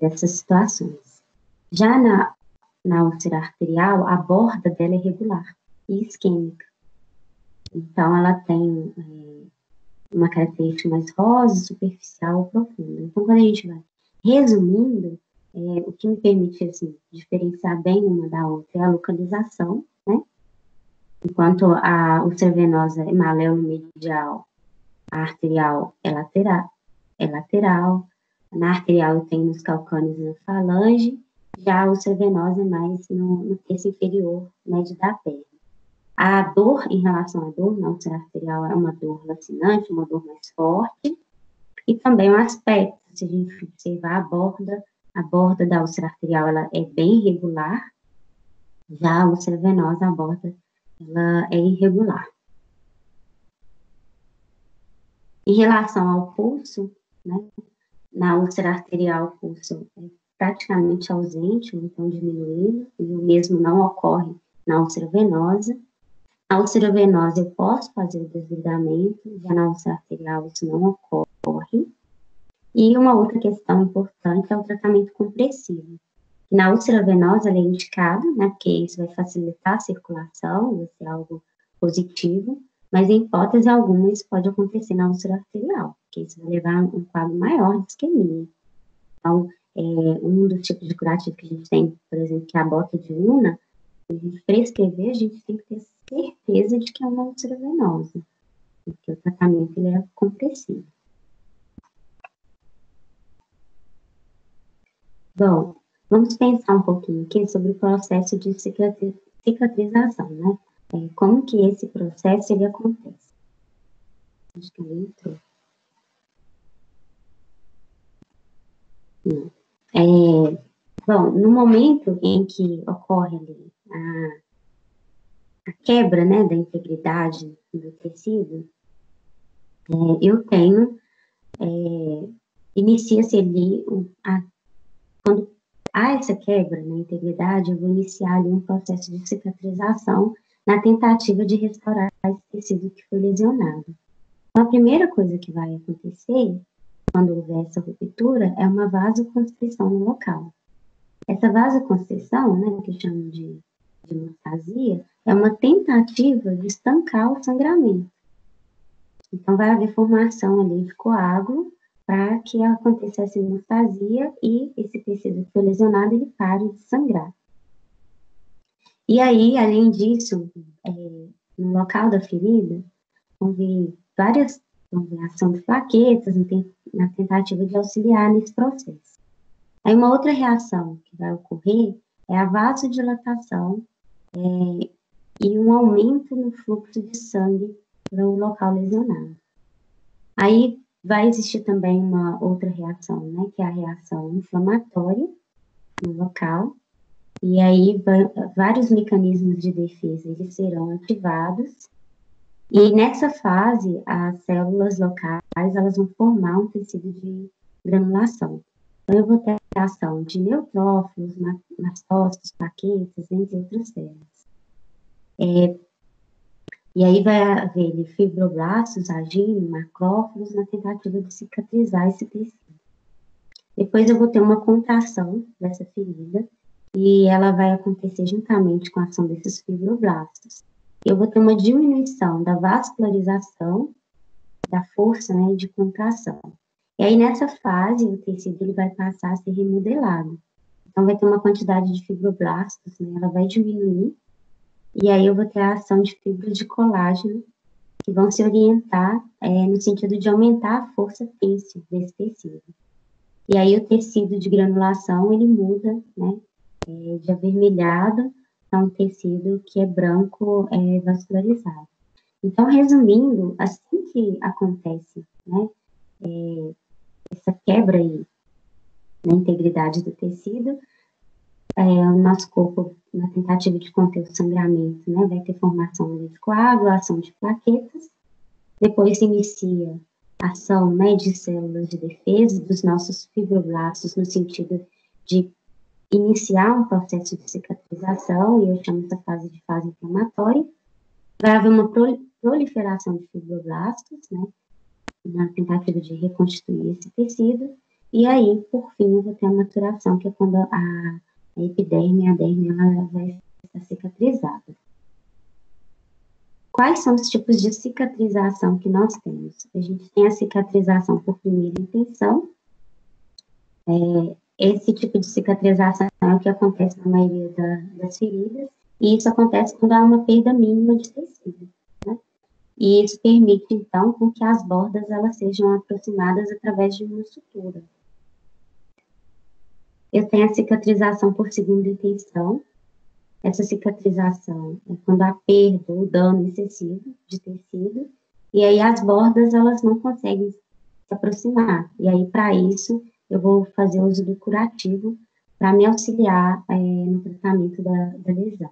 dessas situações. Já na úlcera arterial, a borda dela é regular e isquêmica. Então, ela tem uma característica mais rosa, superficial ou profunda. Então, quando a gente vai resumindo, o que me permite assim, diferenciar bem uma da outra é a localização, né? Enquanto a úlcera venosa é maléolo medial, a arterial é lateral. Na arterial eu tenho nos calcâneos e na falange, já a úlcera venosa é mais no terço inferior médio da perna. A dor, em relação à dor, na úlcera arterial é uma dor lacinante, uma dor mais forte, e também o aspecto, se a gente observar a borda da úlcera arterial ela é bem irregular, já a úlcera venosa, a borda ela é irregular. Em relação ao pulso, né, na úlcera arterial o pulso é praticamente ausente, ou então diminuído, e o mesmo não ocorre na úlcera venosa. Na úlcera venosa eu posso fazer o desligamento, já na úlcera arterial isso não ocorre. E uma outra questão importante é o tratamento compressivo. Na úlcera venosa, ele é indicado, né, porque isso vai facilitar a circulação, vai ser algo positivo, mas em hipótese alguma isso pode acontecer na úlcera arterial, porque isso vai levar a um quadro maior de isquemia. Então, um dos tipos de curativo que a gente tem, por exemplo, que é a bota de Una, a gente prescrever, a gente tem que ter certeza de que é uma úlcera venosa, porque o tratamento ele é compressivo. Bom, vamos pensar um pouquinho aqui sobre o processo de cicatrização, né? Como que esse processo ele acontece? Acho que ele entrou. Bom, no momento em que ocorre ali a quebra, né, da integridade do tecido, eu tenho, inicia-se ali, quando há essa quebra na integridade, eu vou iniciar ali um processo de cicatrização na tentativa de restaurar esse tecido que foi lesionado. Então, a primeira coisa que vai acontecer, quando houver essa ruptura, é uma vasoconstrição no local. Essa vasoconstrição, né, que chamam de hemostasia, é uma tentativa de estancar o sangramento. Então, vai haver formação ali de coágulo para que aconteça essa hemostasia e esse tecido que foi lesionado, ele pare de sangrar. E aí, além disso, no local da ferida, vão ver várias ação de plaquetas na tentativa de auxiliar nesse processo. Aí, uma outra reação que vai ocorrer é a vasodilatação e um aumento no fluxo de sangue para o local lesionado. Aí, vai existir também uma outra reação, né, que é a reação inflamatória no local, e aí vários mecanismos de defesa eles serão ativados, e nessa fase, as células locais elas vão formar um tecido de granulação. Então, eu vou ter a ação de neutrófilos, mastócitos, plaquetas, entre outras células. E aí vai haver fibroblastos agindo, macrófagos, na tentativa de cicatrizar esse tecido. Depois eu vou ter uma contração dessa ferida, e ela vai acontecer juntamente com a ação desses fibroblastos. Eu vou ter uma diminuição da vascularização, da força, né, de contração. E aí, nessa fase, o tecido ele vai passar a ser remodelado. Então, vai ter uma quantidade de fibroblastos, né, ela vai diminuir, e aí eu vou ter a ação de fibras de colágeno, que vão se orientar no sentido de aumentar a força têxtil desse tecido. E aí, o tecido de granulação, ele muda, né, de avermelhado para um tecido que é branco vascularizado. Então, resumindo, assim que acontece, né, essa quebra aí na integridade do tecido, o nosso corpo, na tentativa de conter o sangramento, né, vai ter formação de coagulação de plaquetas, depois se inicia a ação, né, de células de defesa dos nossos fibroblastos, no sentido de iniciar um processo de cicatrização, e eu chamo essa fase de fase inflamatória. Vai haver uma proliferação de fibroblastos, né, na tentativa de reconstituir esse tecido, e aí, por fim, eu vou ter a maturação, que é quando a epiderme, a derme, ela vai estar cicatrizada. Quais são os tipos de cicatrização que nós temos? A gente tem a cicatrização por primeira intenção. Esse tipo de cicatrização é o que acontece na maioria das feridas, e isso acontece quando há uma perda mínima de tecido, né? E isso permite, então, com que as bordas elas sejam aproximadas através de uma sutura. Eu tenho a cicatrização por segunda intenção. Essa cicatrização é quando há perda ou dano excessivo de tecido, e aí as bordas elas não conseguem se aproximar. E aí, para isso, eu vou fazer uso do curativo para me auxiliar no tratamento da lesão.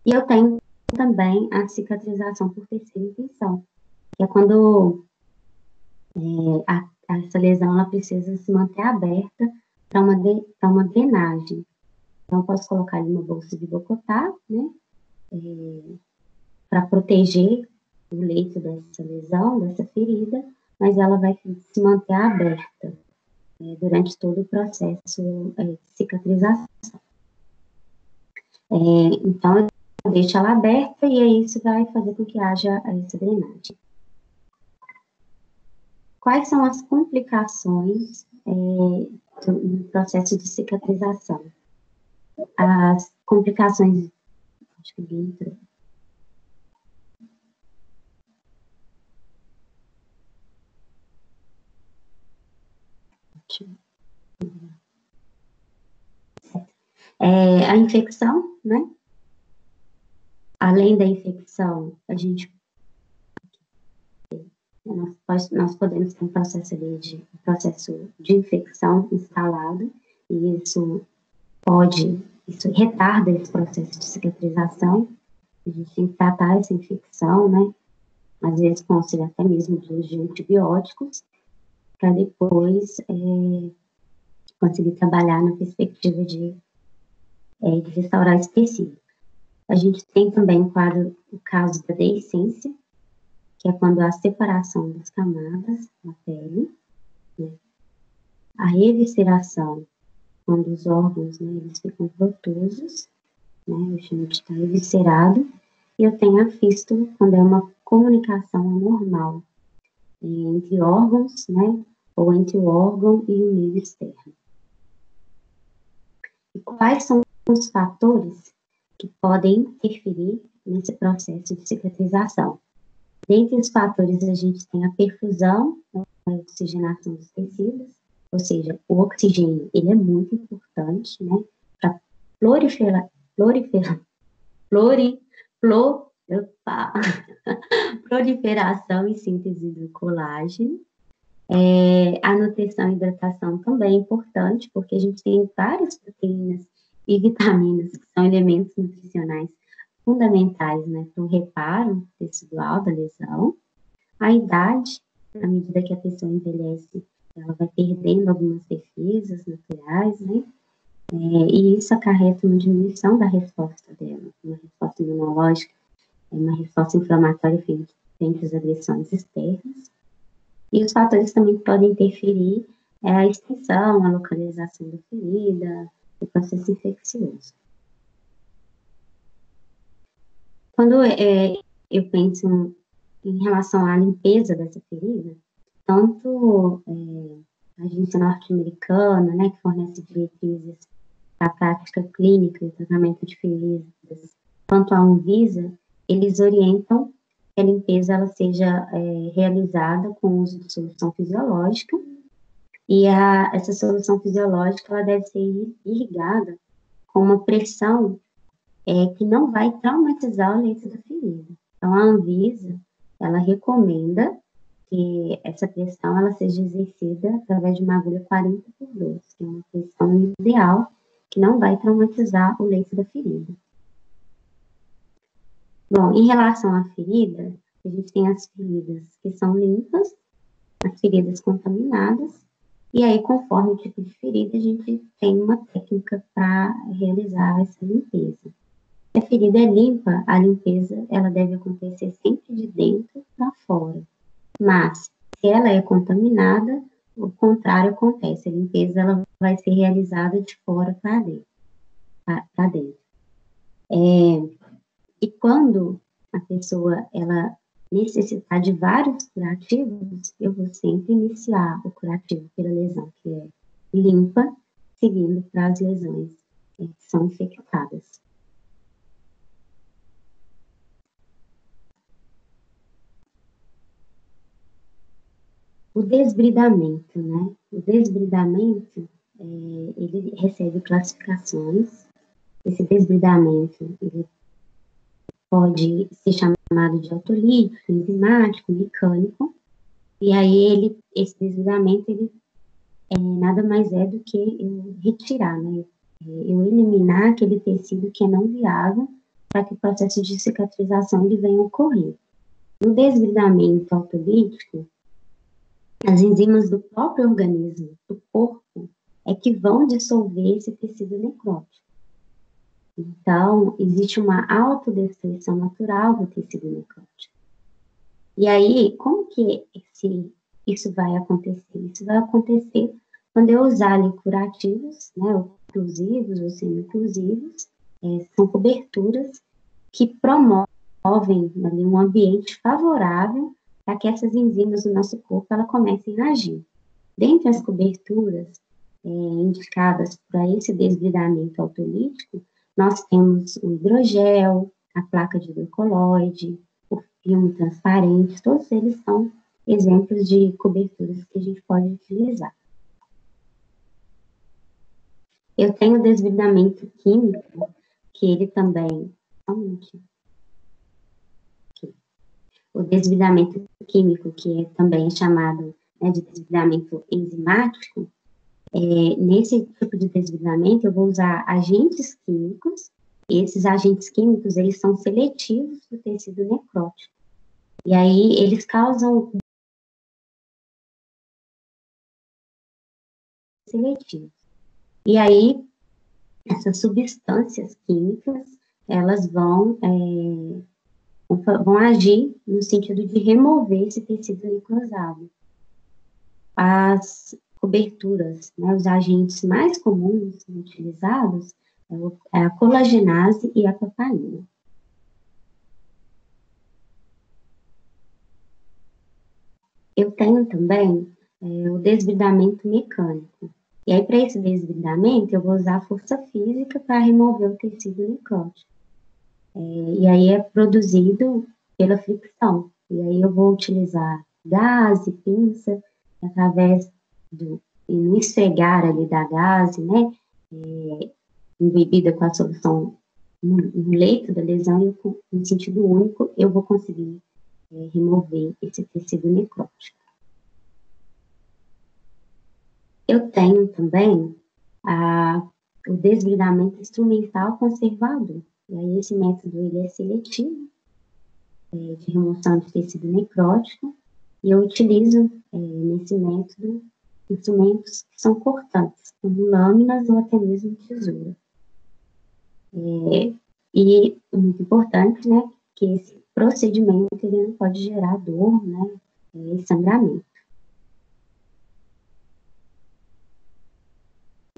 E eu tenho também a cicatrização por terceira intenção, que é quando essa lesão ela precisa se manter aberta para uma drenagem. Então, eu posso colocar ali uma bolsa de Bocotá, né, para proteger o leito dessa lesão, dessa ferida, mas ela vai se manter aberta durante todo o processo de cicatrização. Então, eu deixo ela aberta e aí isso vai fazer com que haja essa drenagem. Quais são as complicações no processo de cicatrização? As complicações... Acho que alguém entrou. A infecção, né? Além da infecção, nós podemos ter um processo de infecção instalado, e isso retarda esse processo de cicatrização. A gente tem que tratar essa infecção, né? Às vezes com auxílio até mesmo de uso de antibióticos, para depois conseguir trabalhar na perspectiva de restaurar esse tecido. A gente tem também o caso da deiscência, que é quando há separação das camadas na pele, né? A revisceração, quando os órgãos, né, eles ficam protusos, né, eu chamo de estar eviscerado, e eu tenho a fístula, quando é uma comunicação anormal entre órgãos, né, ou entre o órgão e o meio externo. E quais são os fatores que podem interferir nesse processo de cicatrização? Dentre os fatores, a gente tem a perfusão, né, a oxigenação dos tecidos, ou seja, o oxigênio, ele é muito importante, né, para proliferação e síntese do colágeno. A nutrição e hidratação também é importante, porque a gente tem várias proteínas e vitaminas, que são elementos nutricionais fundamentais, né, para o reparo tecidual da lesão. A idade, à medida que a pessoa envelhece, ela vai perdendo algumas defesas naturais, né, e isso acarreta uma diminuição da resposta dela, uma resposta imunológica, uma resposta inflamatória frente às agressões externas. E os fatores também que podem interferir a extensão, a localização da ferida, o processo infeccioso. Quando eu penso em relação à limpeza dessa ferida, tanto a agência norte-americana, né, que fornece diretrizes para a prática clínica e tratamento de feridas, quanto a Anvisa, eles orientam que a limpeza ela seja realizada com o uso de solução fisiológica, e essa solução fisiológica ela deve ser irrigada com uma pressão que não vai traumatizar o leito da ferida. Então, a Anvisa, ela recomenda que essa pressão ela seja exercida através de uma agulha 40x12, que é uma pressão ideal, que não vai traumatizar o leito da ferida. Bom, em relação à ferida, a gente tem as feridas que são limpas, as feridas contaminadas, e aí, conforme o tipo de ferida, a gente tem uma técnica para realizar essa limpeza. Se a ferida é limpa, a limpeza ela deve acontecer sempre de dentro para fora. Mas, se ela é contaminada, o contrário acontece. A limpeza ela vai ser realizada de fora para dentro. E quando a pessoa ela necessitar de vários curativos, eu vou sempre iniciar o curativo pela lesão que é limpa, seguindo para as lesões que são infectadas. O desbridamento, né? O desbridamento, ele recebe classificações. Esse desbridamento, ele pode ser chamado de autolítico, enzimático, mecânico, e aí esse desbridamento, ele nada mais é do que eu retirar, né? Eu eliminar aquele tecido que é não viável para que o processo de cicatrização ele venha ocorrer. No desbridamento autolítico, as enzimas do próprio organismo, do corpo, que vão dissolver esse tecido necrótico. Então, existe uma autodestruição natural do tecido necrótico. E aí, como que esse isso vai acontecer? Isso vai acontecer quando eu usar ali curativos, né, oclusivos ou semi-oclusivos, são coberturas que promovem ali um ambiente favorável para que essas enzimas do nosso corpo ela comecem a agir. Dentre as coberturas indicadas para esse desbridamento autolítico, nós temos o hidrogel, a placa de glicoloide, o filme transparente, todos eles são exemplos de coberturas que a gente pode utilizar. Eu tenho o desbridamento químico, que ele também... O desbridamento químico, que também é chamado, né, de desbridamento enzimático, nesse tipo de desbridamento eu vou usar agentes químicos, e esses agentes químicos, eles são seletivos do tecido necrótico. E aí, eles causam seletivos. E aí, essas substâncias químicas, elas vão agir no sentido de remover esse tecido necrosado. As coberturas, né, os agentes mais comuns utilizados é a colagenase e a papaina. Eu tenho também o desbridamento mecânico. E aí, para esse desbridamento, eu vou usar a força física para remover o tecido necrótico. E aí é produzido pela fricção. E aí eu vou utilizar gás e pinça, através do no esfregar ali da gase, né, embebida com a solução no leito da lesão, e em sentido único, eu vou conseguir remover esse tecido necrótico. Eu tenho também o desbridamento instrumental conservador. E aí esse método ele é seletivo, de remoção de tecido necrótico, e eu utilizo nesse método instrumentos que são cortantes, como lâminas ou até mesmo tesoura. E muito importante, né, que esse procedimento ele não pode gerar dor, né, e sangramento.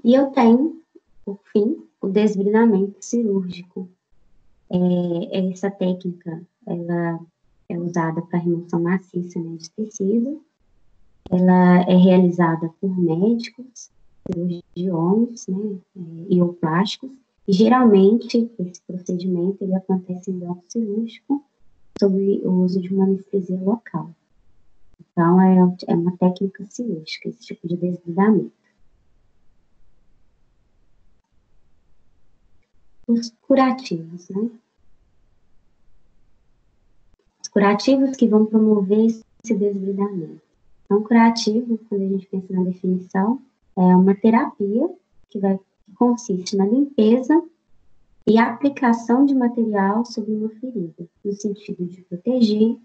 E eu tenho, por fim, o desbridamento cirúrgico. Essa técnica, ela é usada para remoção maciça, né, de tecido. Ela é realizada por médicos, cirurgiões, né, ioplásticos, e geralmente esse procedimento ele acontece em bloco cirúrgico sob o uso de uma anestesia local. Então, é uma técnica cirúrgica, esse tipo de desbridamento. Os curativos, né? Os curativos que vão promover esse desbridamento. Então, curativo, quando a gente pensa na definição, é uma terapia que consiste na limpeza e aplicação de material sobre uma ferida, no sentido de proteger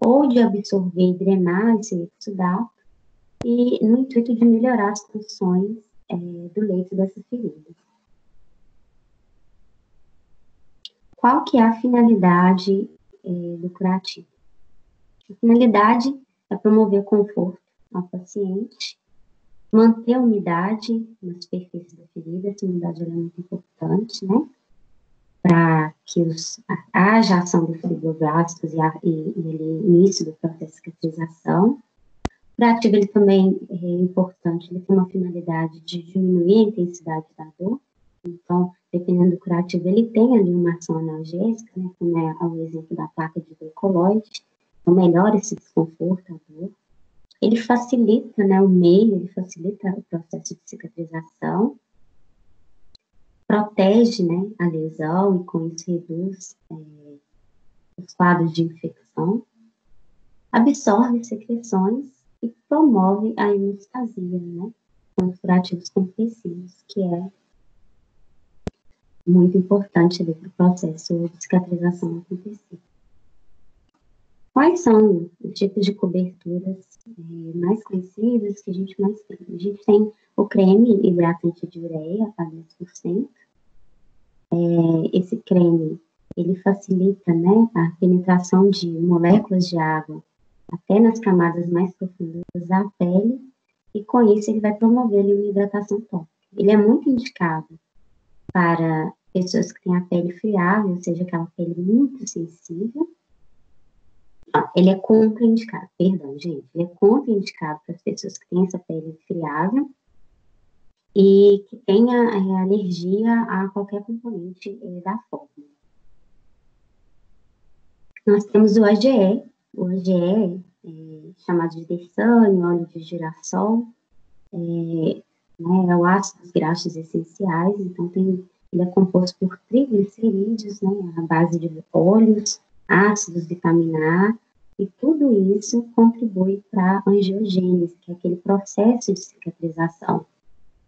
ou de absorver e drenar esse exudato, e no intuito de melhorar as condições do leito dessa ferida. Qual que é a finalidade do curativo? A finalidade é promover conforto ao paciente, manter a umidade na superfície da ferida. Essa umidade é muito importante, né? Para que haja ação dos fibroblastos e início do processo de cicatrização. O curativo ele também é importante, ele tem uma finalidade de diminuir a intensidade da dor. Então, dependendo do curativo, ele tem ali uma ação analgésica, né, como é o exemplo da placa de glicoloide, então melhora esse desconforto, a dor. Ele facilita, né, o meio, ele facilita o processo de cicatrização, protege, né, a lesão e com isso reduz os quadros de infecção, absorve secreções e promove a hemostasia, né, com os curativos compressivos, que é muito importante para o processo de cicatrização acontecer. Quais são os tipos de coberturas mais conhecidos que a gente mais tem? A gente tem o creme hidratante de ureia a 10%. Esse creme, ele facilita, né, a penetração de moléculas de água até nas camadas mais profundas da pele, e com isso ele vai promover ali uma hidratação tópica. Ele é muito indicado para pessoas que têm a pele friável, ou seja, aquela pele muito sensível. Ele é contraindicado, perdão, gente, ele é contraindicado para as pessoas que têm essa pele friável e que tenha alergia a qualquer componente da fórmula. Nós temos o AGE. O AGE chamado de Dessane, óleo de girassol, é o ácido dos graxos essenciais, então ele é composto por triglicerídeos, à base de óleos, ácidos, vitamina A, e tudo isso contribui para a angiogênese, que é aquele processo de cicatrização.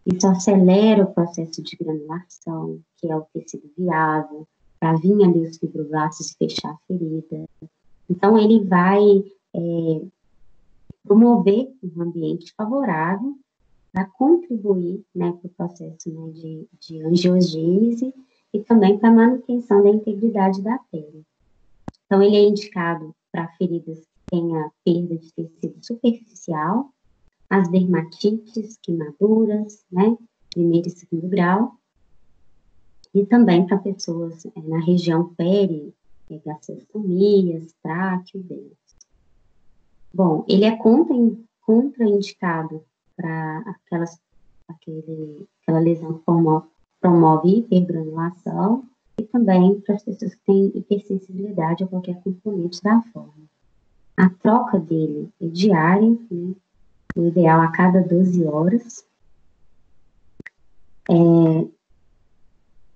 Isso acelera o processo de granulação, que é o tecido viável, para vir ali os fibroblastos e fechar a ferida. Então, ele vai promover um ambiente favorável para contribuir para o processo de angiogênese e também para a manutenção da integridade da pele. Então, ele é indicado para feridas que tenha perda de tecido superficial, as dermatites, queimaduras, primeiro e segundo grau, e também para pessoas na região gastroscomias, tráqueo e dentes. Bom, ele é contraindicado para aquela lesão que promove hipergranulação e também para as pessoas que têm hipersensibilidade a qualquer componente da forma. A troca dele é diária, o ideal a cada 12 horas.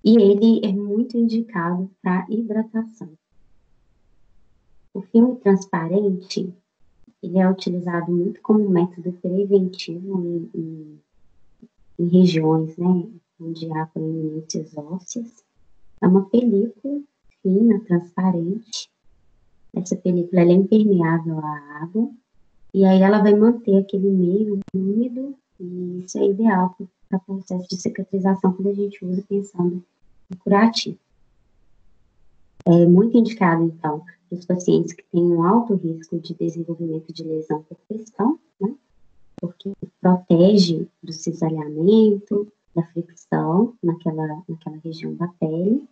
E ele é muito indicado para hidratação. O filme transparente, ele é utilizado muito como método preventivo em regiões, onde há proeminências ósseas. É uma película fina, transparente. Essa película é impermeável à água. E aí ela vai manter aquele meio úmido, e isso é ideal para o processo de cicatrização quando a gente usa pensando em curativo. É muito indicado, então, para os pacientes que têm um alto risco de desenvolvimento de lesão por pressão, porque protege do cisalhamento, da fricção naquela região da pele,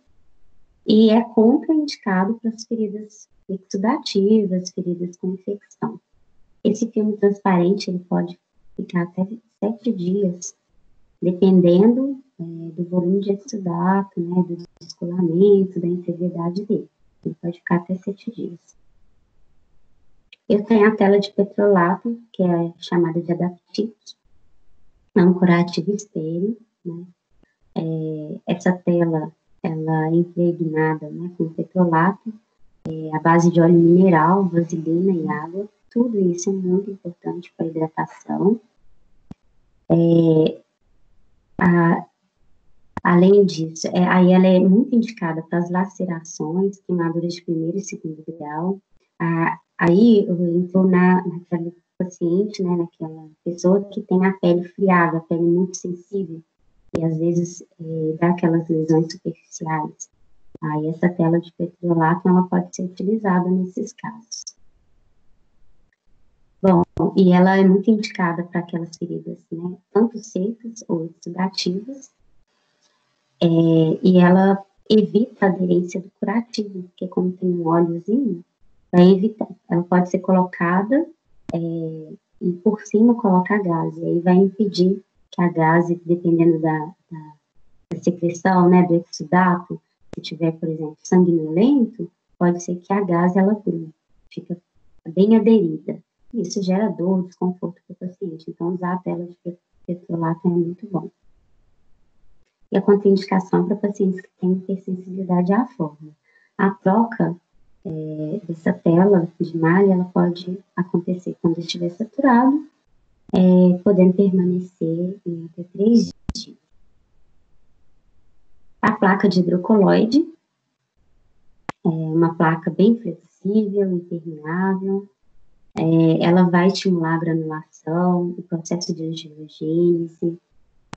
e é contraindicado para as feridas exudativas, feridas com infecção. Esse filme transparente, ele pode ficar até 7 dias, dependendo do volume de exudato, do descolamento, da integridade dele. Ele pode ficar até 7 dias. Eu tenho a tela de petrolato, que é chamada de Adaptix, é um curativo estéril, essa tela, ela é impregnada com petrolato, a base de óleo mineral, vaselina e água. Tudo isso é muito importante para a hidratação. Além disso, aí ela é muito indicada para as lacerações, queimaduras de primeiro e segundo grau. Aí eu entro naquela paciente, naquela pessoa que tem a pele friada, a pele muito sensível, e às vezes dá aquelas lesões superficiais. Aí essa tela de petrolato, ela pode ser utilizada nesses casos. Bom, e ela é muito indicada para aquelas feridas, tanto secas ou exudativas, e ela evita a aderência do curativo, porque como tem um óleozinho, vai evitar. Ela pode ser colocada e por cima coloca a gaze, e aí vai impedir que a gaze, dependendo da secreção, do exudato, se tiver, por exemplo, sanguinolento, pode ser que a gaze, ela grude, fica bem aderida. Isso gera dor, desconforto para o paciente. Então, usar a tela de petrolato é muito bom. E a contraindicação para pacientes que têm hipersensibilidade à fórmula. A troca dessa tela de malha, ela pode acontecer quando estiver saturado, podendo permanecer em até 3 dias. A placa de hidrocoloide é uma placa bem flexível, impermeável. Ela vai estimular a granulação, o processo de angiogênese.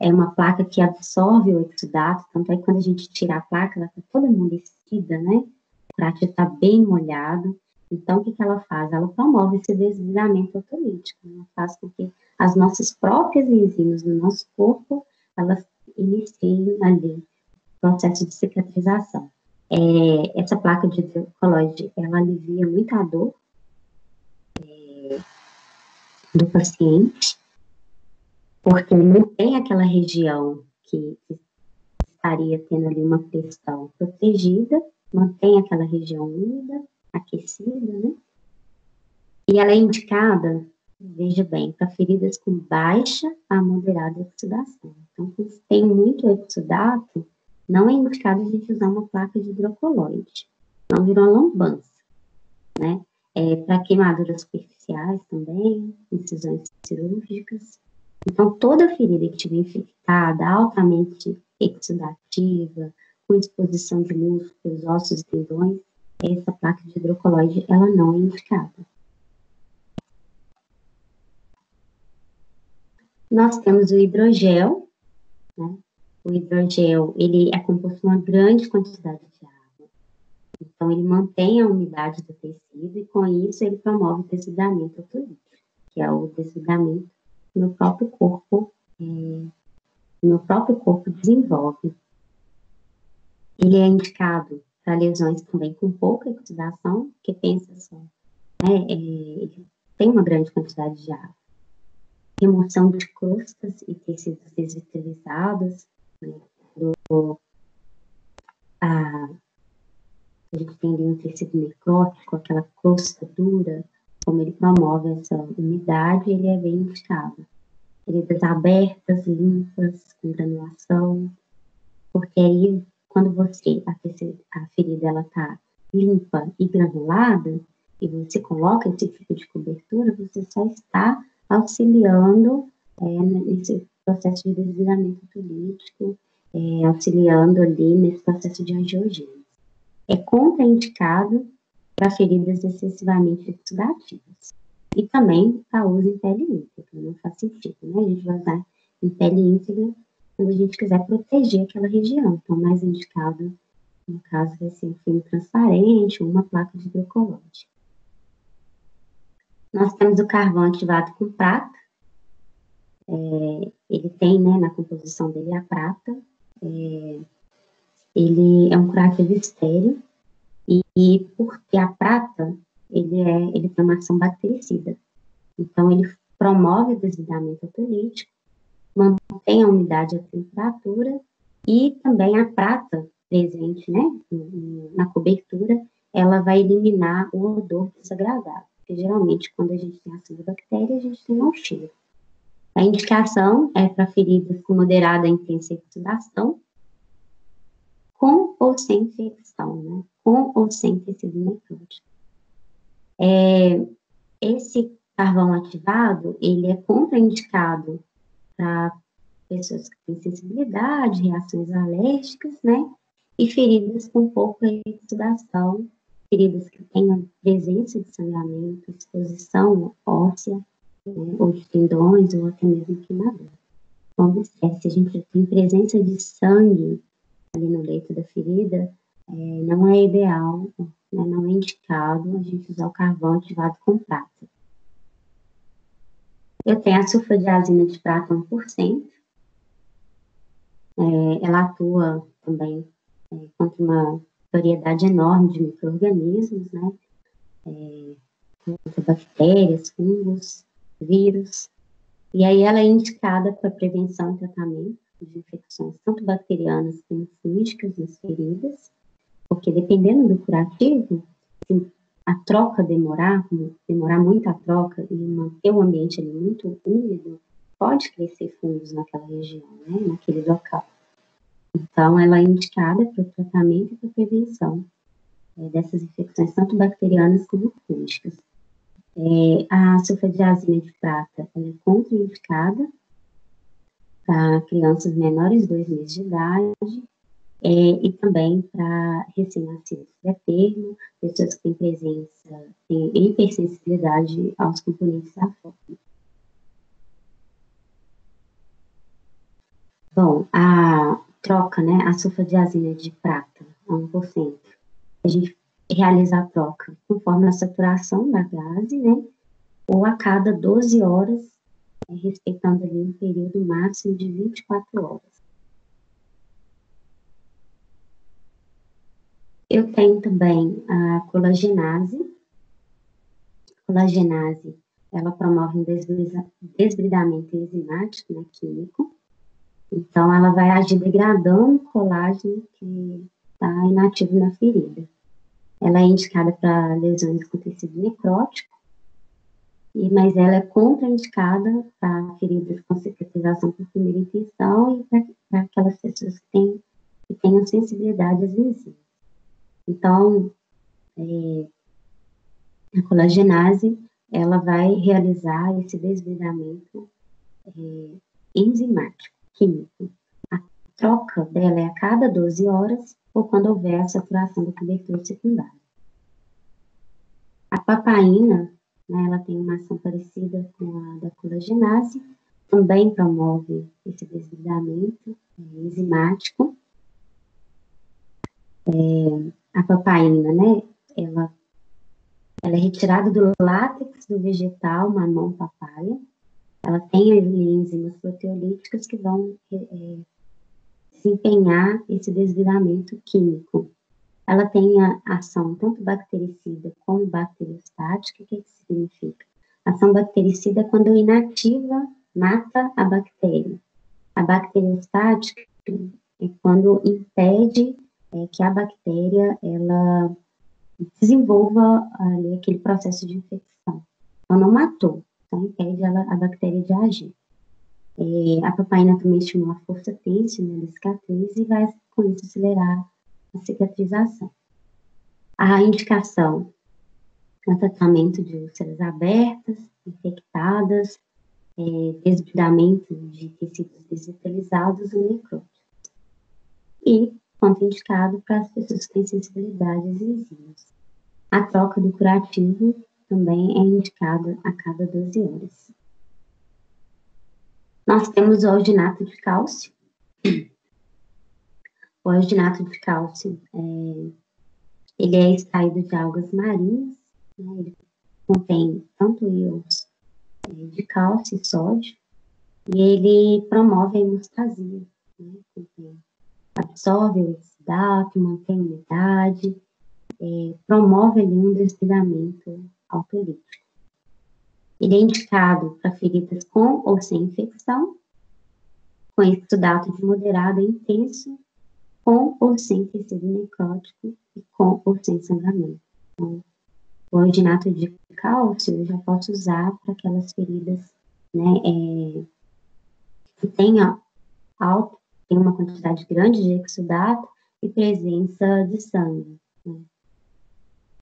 É uma placa que absorve o exudato, tanto é que quando a gente tira a placa, ela está toda amolecida, o prático está bem molhado, Então, o que ela faz? Ela promove esse desligamento autolítico, ela faz com que as nossas próprias enzimas do nosso corpo, elas iniciem ali o processo de cicatrização. Essa placa de hidrocolóide, ela alivia muito a dor do paciente, porque mantém aquela região que estaria tendo ali uma pressão protegida, mantém aquela região úmida, aquecida, né? E ela é indicada, veja bem, para feridas com baixa a moderada exudação. Então, se tem muito exudato, não é indicado a gente usar uma placa de hidrocolóide, não virou uma lambança, né? Para queimaduras superficiais também, incisões cirúrgicas. Então, toda ferida que estiver infectada, altamente exudativa, com exposição de músculos, ossos e tendões, essa placa de hidrocolóide, ela não é indicada. Nós temos o hidrogel, né? O hidrogel, ele é composto de uma grande quantidade de água. Então, ele mantém a umidade do tecido e, com isso, ele promove o desligamento autolítico, que é o desligamento que no próprio corpo desenvolve. Ele é indicado para lesões também com pouca exudação, porque pensa só, né? Ele tem uma grande quantidade de água. Remoção de crostas e tecidos desvitrizados, né? A gente tem ali um tecido necrótico, aquela crosta dura, como ele promove essa umidade, ele é bem indicado. Feridas abertas, limpas, com granulação, porque aí, quando a ferida ela está limpa e granulada, e você coloca esse tipo de cobertura, você só está auxiliando nesse processo de desligamento autolítico, auxiliando ali nesse processo de angiogênese. É contraindicado para feridas excessivamente exudativas. E também para uso em pele íntegra, não faz sentido, né? A gente vai usar em pele íntegra quando a gente quiser proteger aquela região. Então, mais indicado, no caso, vai ser um filme transparente ou uma placa de hidrocolóide. Nós temos o carvão ativado com prata. Ele tem, né, na composição dele, a prata. Ele é um curativo estéril. E por ter a prata, ele tem uma ação bactericida. Então, ele promove o desligamento autolítico, mantém a umidade e a temperatura, e também a prata presente, né, na cobertura, ela vai eliminar o odor desagradável. Porque, geralmente, quando a gente tem ação de bactéria, a gente tem mau cheiro. A indicação é para feridas com moderada e intensa exudação, com ou sem infecção, né? Com ou sem tecido necrótico. Esse carvão ativado, ele é contraindicado para pessoas que têm sensibilidade, reações alérgicas, né? E feridas com pouca exudação, feridas que tenham presença de sangramento, exposição óssea, né? Ou de tendões, ou até mesmo queimadura. Então, se a gente tem presença de sangue ali no leito da ferida, não é ideal, né, não é indicado a gente usar o carvão ativado com prata. Eu tenho a sulfadiazina de prata 1%. Ela atua também contra uma variedade enorme de micro-organismos, né? Contra bactérias, fungos, vírus. E aí ela é indicada para prevenção e tratamento de infecções tanto bacterianas como fúngicas nas feridas, porque dependendo do curativo, se a troca demorar muito a troca e manter o ambiente ali muito úmido, pode crescer fungos naquela região, né, naquele local. Então, ela é indicada para o tratamento e para a prevenção dessas infecções, tanto bacterianas como fúngicas. A sulfadiazina de prata ela é contraindicada para crianças menores de 2 meses de idade, e também para recém-nascidos pré-termo, pessoas que têm hipersensibilidade aos componentes da fórmula. Bom, a troca, né, a sulfadiazina de prata a 1%, realiza a troca conforme a saturação da base, né? Ou a cada 12 horas, respeitando ali um período máximo de 24 horas. Eu tenho também a colagenase. A colagenase, ela promove um desbridamento enzimático, né, químico. Então, ela vai agir degradando o colágeno que está inativo na ferida. Ela é indicada para lesões com tecido necrótico, mas ela é contraindicada para feridas com cicatrização por primeira intenção e para aquelas pessoas que tenham sensibilidade às enzimas. Então, a colagenase, ela vai realizar esse desbridamento enzimático, químico. A troca dela é a cada 12 horas ou quando houver a saturação da cobertura secundária. A papaina, né, ela tem uma ação parecida com a da colagenase, também promove esse desbridamento enzimático. A papaina, né, ela é retirada do látex do vegetal mamão papaya. Ela tem enzimas proteolíticas que vão desempenhar esse desbridamento químico. Ela tem a ação tanto bactericida como bacteriostática. O que significa? Ação bactericida é quando inativa mata a bactéria. A bacteriostática é quando impede que a bactéria ela desenvolva ali aquele processo de infecção. Então, não matou, então impede a bactéria de agir. A papaina também estimula a força têncil, né, da cicatriz e vai, com isso, acelerar a cicatrização. A indicação é o tratamento de úlceras abertas, infectadas, desbridamento de tecidos desvitalizados ou necróticos. E contraindicado para as pessoas que têm sensibilidade às enzimas. A troca do curativo também é indicada a cada 12 horas. Nós temos o alginato de cálcio. O alginato de cálcio, ele é extraído de algas marinhas, né? Ele contém tanto íons de cálcio e sódio, e ele promove a hemostasia, né? Absorve o oxidato, mantém a umidade, promove ali um desbridamento autolítico. Ele é indicado para feridas com ou sem infecção, com exudato de moderado a intenso, com ou sem tecido necrótico e com ou sem sangramento. Então, o alginato de cálcio eu já posso usar para aquelas feridas, né, que tem uma quantidade grande de exudato e presença de sangue. Né.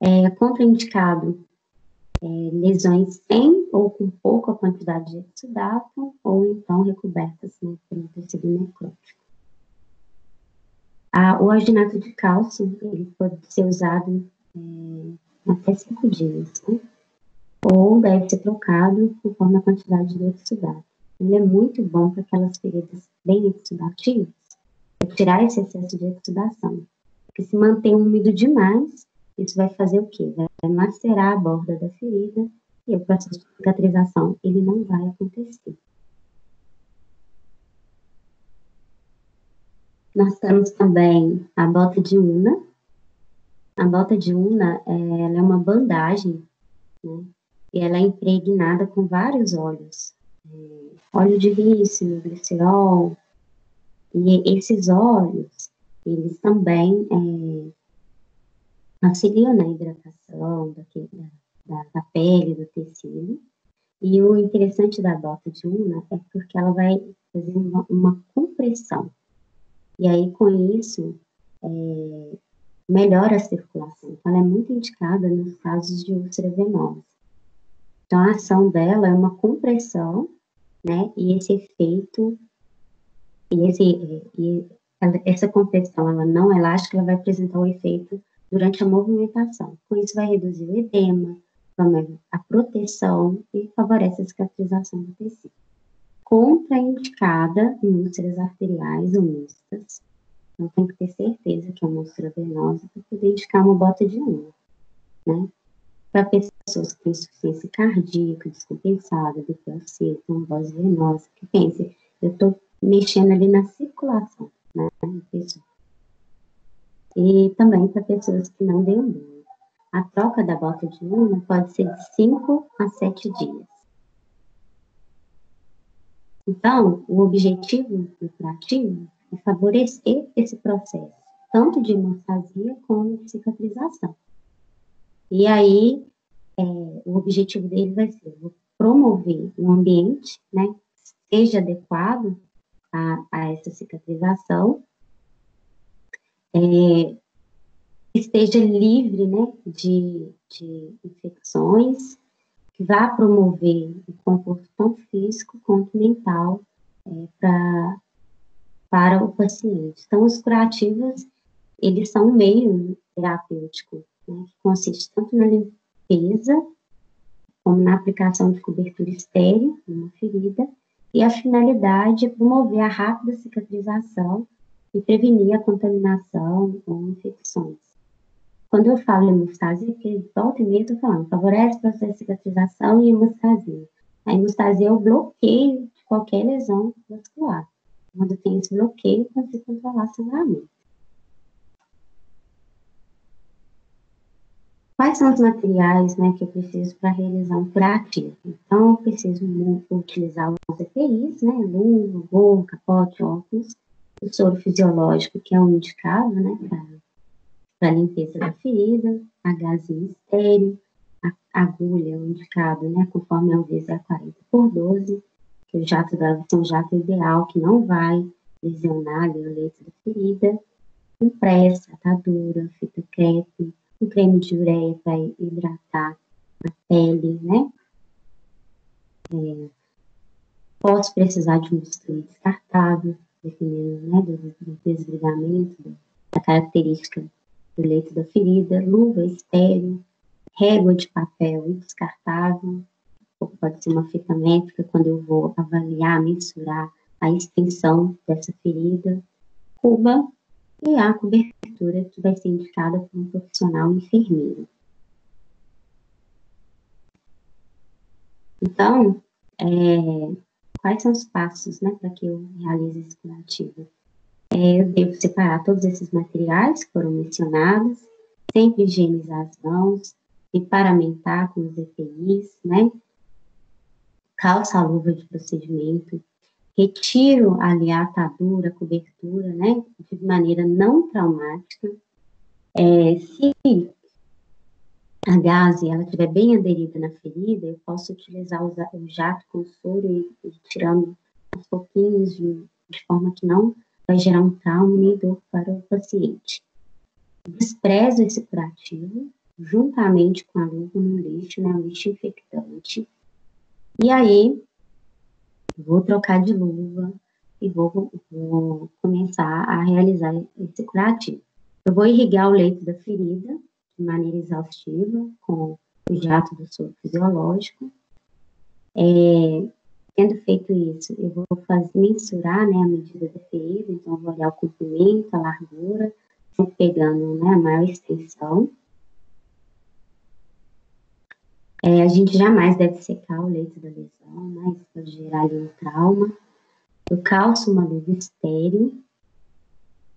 É contraindicado lesões sem ou com pouca quantidade de exudato, ou então recobertas, né, pelo tecido necrótico. O alginato de cálcio, ele pode ser usado até 5 dias, né? Ou deve ser trocado conforme a quantidade de exudato. Ele é muito bom para aquelas feridas bem exudativas, para tirar esse excesso de exudação. Porque se mantém úmido demais, isso vai fazer o quê? Vai macerar a borda da ferida e o processo de cicatrização ele não vai acontecer. Nós temos também a bota de Unna. A bota de Unna, ela é uma bandagem, né? E ela é impregnada com vários óleos. Óleo de rícino, glicerol. E esses óleos, eles também auxiliam na hidratação da pele, do tecido. E o interessante da bota de Unna é porque ela vai fazer uma compressão. E aí, com isso, melhora a circulação. Então, ela é muito indicada nos casos de úlcera venosa. Então, a ação dela é uma compressão, né? E esse efeito, essa compressão, ela não elástica, ela vai apresentar o efeito durante a movimentação. Com isso, vai reduzir o edema, promove a proteção e favorece a cicatrização do tecido. Contraindicada em úlceras arteriais ou mistas. Então, tem que ter certeza que é uma úlcera venosa para poder indicar uma bota de Unna. né? Para pessoas que têm insuficiência cardíaca descompensada, DPOC, trombose venosa, que pense, eu estou mexendo ali na circulação, né? E também para pessoas que não deambulam. A troca da bota de urna pode ser de 5 a 7 dias. Então, o objetivo do curativo é favorecer esse processo, tanto de hemostasia como de cicatrização. E aí, o objetivo dele vai ser promover um ambiente, né, que seja adequado a essa cicatrização, esteja livre, né, de infecções, que vá promover o conforto tanto físico quanto mental para o paciente. Então, os curativos, eles são um meio terapêutico, né, que consiste tanto na limpeza, como na aplicação de cobertura estéril numa ferida, e a finalidade é promover a rápida cicatrização e prevenir a contaminação ou infecções. Quando eu falo hemostasia, porque volta e meia eu estou falando, favorece o processo de cicatrização e hemostasia. A hemostasia é o bloqueio de qualquer lesão vascular. Quando tem esse bloqueio, eu consigo controlar o sangramento. Quais são os materiais, né, que eu preciso para realizar um curativo? Então, eu preciso utilizar os EPIs, né, luva, gorro, capote, óculos, o soro fisiológico, que é o indicado, né, para a limpeza da ferida, a gazinha estéreo, a agulha, o indicado, né, conforme a UVZ 40x12, que o jato deve ser um jato ideal, que não vai lesionar ali o leito da ferida, impressa, atadura, fita crepe, um creme de ureia para hidratar a pele, né? Posso precisar de um bisturi descartável, dependendo, né, do desligamento, da característica do leito da ferida, luva estéreo, régua de papel descartável, ou pode ser uma fita métrica quando eu vou avaliar, mensurar a extensão dessa ferida, cuba e a cobertura que vai ser indicada por um profissional enfermeiro. Então, quais são os passos, né, para que eu realize esse curativo? Eu devo separar todos esses materiais que foram mencionados, sempre higienizar as mãos, me paramentar com os EPIs, né, calça a luva de procedimento, retiro ali a atadura, a cobertura, né, de maneira não traumática. Se a gaze ela estiver bem aderida na ferida, eu posso utilizar o jato com soro e tirando aos pouquinhos de forma que não vai gerar um trauma nem dor para o paciente. Desprezo esse curativo juntamente com a luva no lixo, né, um lixo infectante. E aí, vou trocar de luva e vou começar a realizar esse curativo. Eu vou irrigar o leito da ferida de maneira exaustiva com o jato do soro fisiológico. Tendo feito isso, eu vou mensurar, né, a medida da ferida, então eu vou olhar o comprimento, a largura, sempre pegando, né, a maior extensão. A gente jamais deve secar o leito da lesão, né, isso pode gerar ali um trauma. Eu calço uma luva estéreo,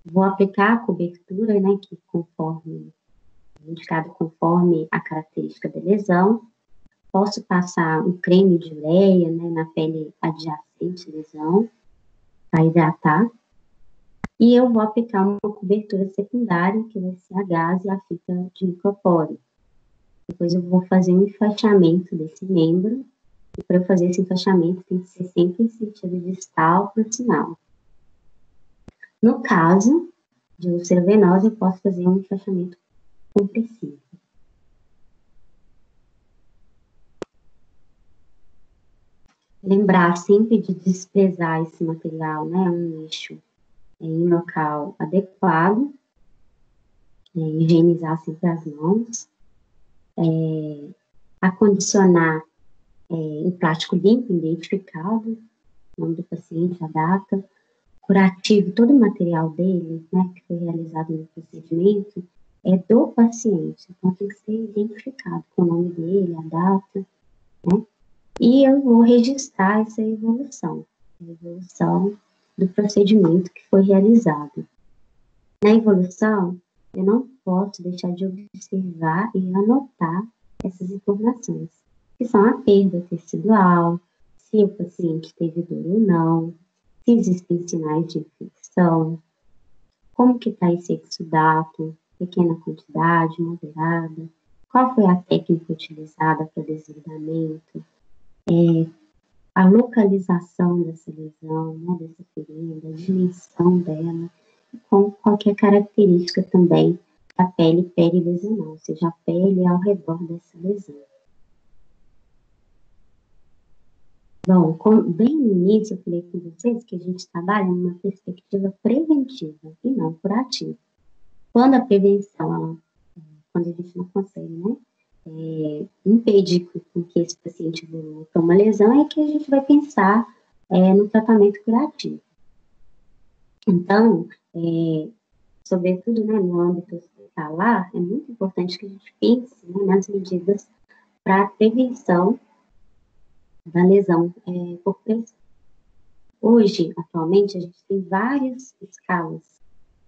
vou aplicar a cobertura, né, que indicado conforme a característica da lesão. Posso passar um creme de ureia, né, na pele adjacente à lesão, para hidratar. E eu vou aplicar uma cobertura secundária, que vai ser a gaze e a fita de micropore. Depois eu vou fazer um enfaixamento desse membro. E para eu fazer esse enfaixamento, tem que ser sempre em sentido distal proximal. No caso de úlcera venosa, eu posso fazer um enfaixamento compressivo. Lembrar sempre de desprezar esse material, né, um lixo em local adequado, higienizar sempre as mãos, acondicionar em plástico limpo, identificado, o nome do paciente, a data, curativo, todo o material dele, né, que foi realizado no procedimento, é do paciente, então tem que ser identificado com o nome dele, a data, né? E eu vou registrar essa evolução, a evolução do procedimento que foi realizado. Na evolução, eu não posso deixar de observar e anotar essas informações, que são a perda tecidual, se o paciente teve dor ou não, se existem sinais de infecção, como que está esse exudato, pequena quantidade, moderada, qual foi a técnica utilizada para desligamento, a localização dessa lesão, né, dessa ferida, a dimensão dela, com qualquer característica também da pele perilesional, ou seja, a pele ao redor dessa lesão. Bom, bem no início eu falei com vocês que a gente trabalha numa perspectiva preventiva e não curativa. Quando a prevenção, quando a gente não consegue, né, impedir que esse paciente evolua para uma lesão, é que a gente vai pensar no tratamento curativo. Então, sobretudo, né, no âmbito hospitalar, é muito importante que a gente pense, né, nas medidas para a prevenção da lesão por pressão. Hoje, atualmente, a gente tem várias escalas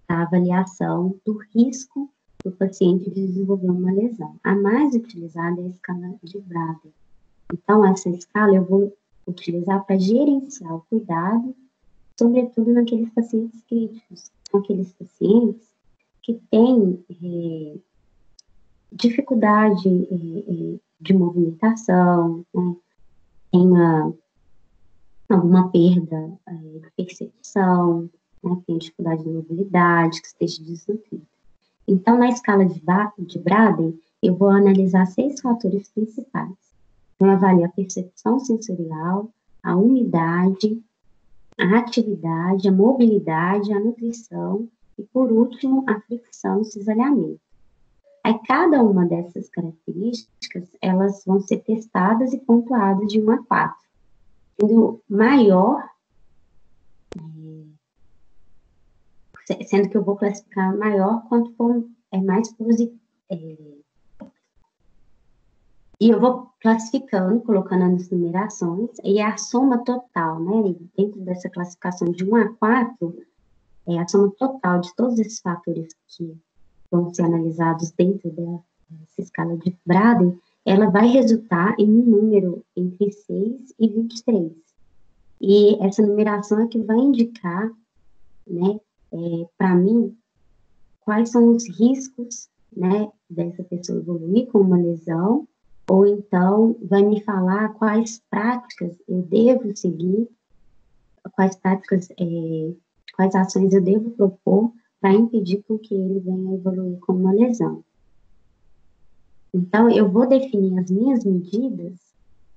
para avaliação do risco do paciente de desenvolver uma lesão. A mais utilizada é a escala de Braden. Então, essa escala eu vou utilizar para gerenciar o cuidado, sobretudo naqueles pacientes críticos, são aqueles pacientes que têm dificuldade de movimentação, né, tenha alguma perda de percepção, né, tenha dificuldade de mobilidade, que esteja desnutrido. Então, na escala de Braden, eu vou analisar 6 fatores principais. Eu avalio a percepção sensorial, a umidade, a atividade, a mobilidade, a nutrição e, por último, a fricção e cisalhamento. Aí, cada uma dessas características, elas vão ser testadas e pontuadas de 1 a 4. Sendo que eu vou classificar maior quanto for mais positivo. E eu vou classificando, colocando as numerações, e a soma total, né, dentro dessa classificação de 1 a 4, a soma total de todos esses fatores que vão ser analisados dentro dessa escala de Braden, ela vai resultar em um número entre 6 e 23. E essa numeração é que vai indicar, né, para mim, quais são os riscos, né, dessa pessoa evoluir com uma lesão, ou então vai me falar quais práticas eu devo seguir, quais ações eu devo propor para impedir com que ele venha a evoluir com uma lesão. Então, eu vou definir as minhas medidas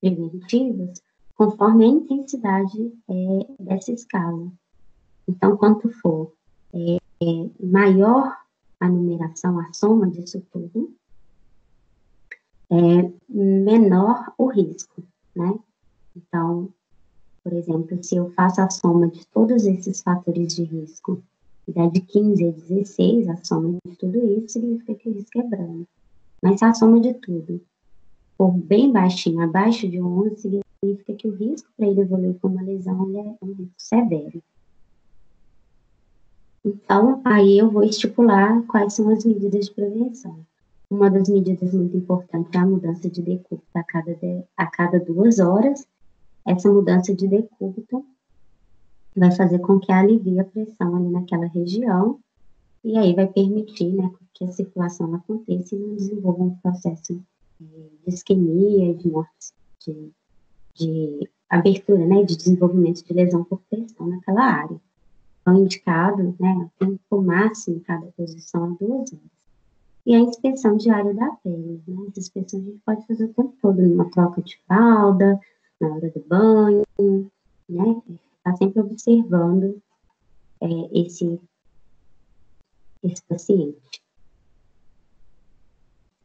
preventivas conforme a intensidade dessa escala. Então, quanto for maior a numeração, a soma disso tudo, menor o risco, né? Então, por exemplo, se eu faço a soma de todos esses fatores de risco, e dá de 15 a 16, a soma de tudo isso significa que o risco é branco. Mas se a soma de tudo for bem baixinho, abaixo de 11, significa que o risco para ele evoluir com uma lesão é um risco severo. Então, aí eu vou estipular quais são as medidas de prevenção. Uma das medidas muito importantes é a mudança de decúbito a cada 2 horas. Essa mudança de decúbito vai fazer com que alivie a pressão ali naquela região, e aí vai permitir, né, que a circulação aconteça e não desenvolva um processo de isquemia, de abertura, né, de desenvolvimento de lesão por pressão naquela área. Então, indicado, né, o tempo máximo em cada posição é 2 horas. E a inspeção diária da pele, né, essa inspeção a gente pode fazer o tempo todo, numa troca de fralda, na hora do banho, né, está sempre observando esse paciente.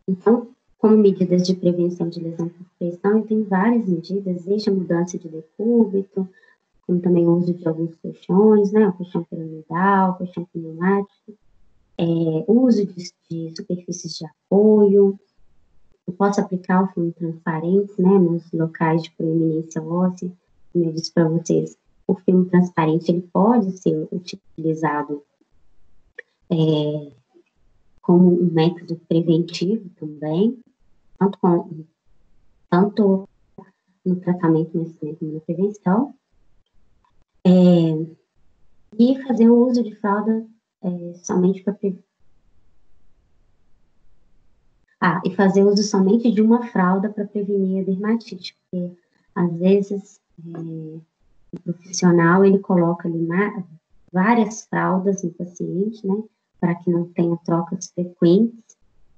Então, como medidas de prevenção de lesão por pressão, eu tenho várias medidas, desde a mudança de decúbito, como também o uso de alguns colchões, né, o colchão piramidal, o colchão pneumático, uso de superfícies de apoio. Eu posso aplicar o filme transparente, né, nos locais de proeminência óssea. Como eu disse para vocês, o filme transparente ele pode ser utilizado como um método preventivo também, tanto no tratamento, mas também como na prevenção. E fazer o uso de fralda somente para e fazer uso somente de uma fralda para prevenir a dermatite, porque às vezes o profissional ele coloca ali várias fraldas no paciente, né, para que não tenha trocas frequentes,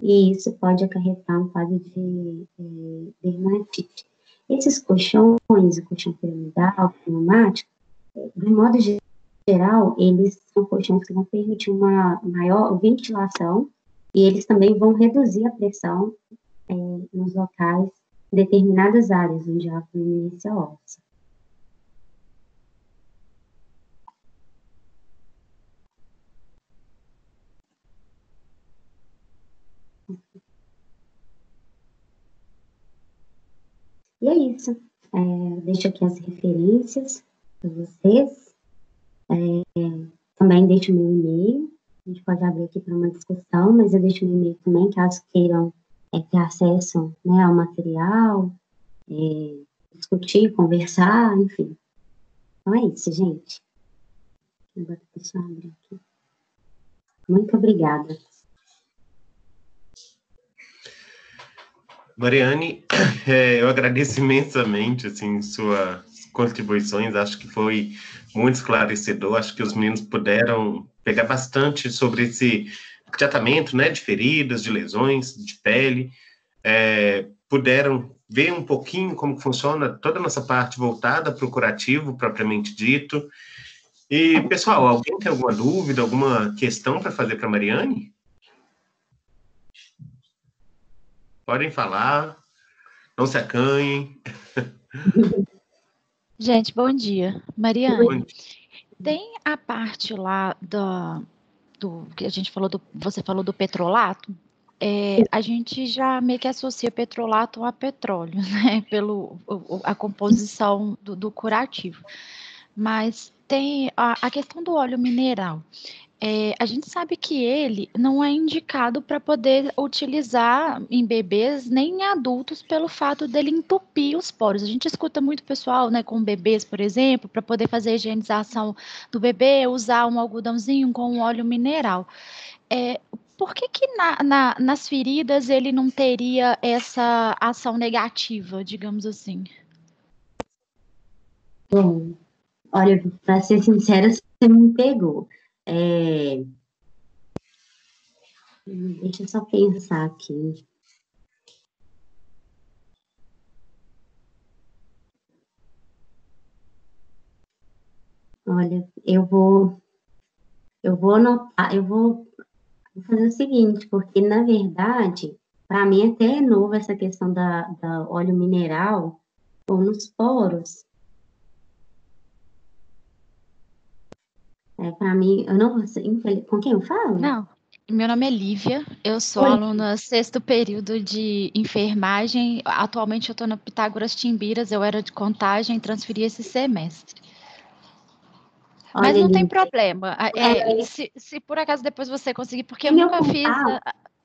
e isso pode acarretar um quadro de dermatite. Esses colchões, o colchão piramidal, pneumático, de modo geral, eles são colchões que vão permitir uma maior ventilação e eles também vão reduzir a pressão nos locais, em determinadas áreas onde há proeminência óssea. E é isso. Deixo aqui as referências para vocês. Também deixo meu e-mail. A gente pode abrir aqui para uma discussão, mas eu deixo meu e-mail também, caso queiram ter acesso, né, ao material, discutir, conversar, enfim. Então é isso, gente. Agora deixa eu abrir aqui. Muito obrigada. Mariane, eu agradeço imensamente, assim, suas contribuições, acho que foi muito esclarecedor, acho que os meninos puderam pegar bastante sobre esse tratamento, né, de feridas, de lesões, de pele, puderam ver um pouquinho como funciona toda a nossa parte voltada para o curativo, propriamente dito. E, pessoal, alguém tem alguma dúvida, alguma questão para fazer para a Mariane? Podem falar, não se acanhem. Gente, bom dia. Mariane, tem a parte lá do que a gente falou, você falou do petrolato, a gente já meio que associa petrolato a petróleo, né, a composição do curativo. Mas tem a questão do óleo mineral. A gente sabe que ele não é indicado para poder utilizar em bebês nem em adultos pelo fato dele entupir os poros. A gente escuta muito pessoal, né, com bebês, por exemplo, para poder fazer a higienização do bebê, usar um algodãozinho com um óleo mineral. Por que nas feridas ele não teria essa ação negativa, digamos assim? Bom, olha, para ser sincera, você me pegou. Deixa eu só pensar aqui. Olha, eu vou anotar, eu vou fazer o seguinte, porque, na verdade, para mim até é novo essa questão da óleo mineral ou nos poros. Para mim, eu não sei, com quem eu falo? Não, meu nome é Lívia, eu sou aluna sexto período de enfermagem, atualmente eu estou na Pitágoras Timbiras, eu era de Contagem, transferi esse semestre. Mas Olha, não tem Lívia, problema, se por acaso depois você conseguir, porque eu meu nunca fiz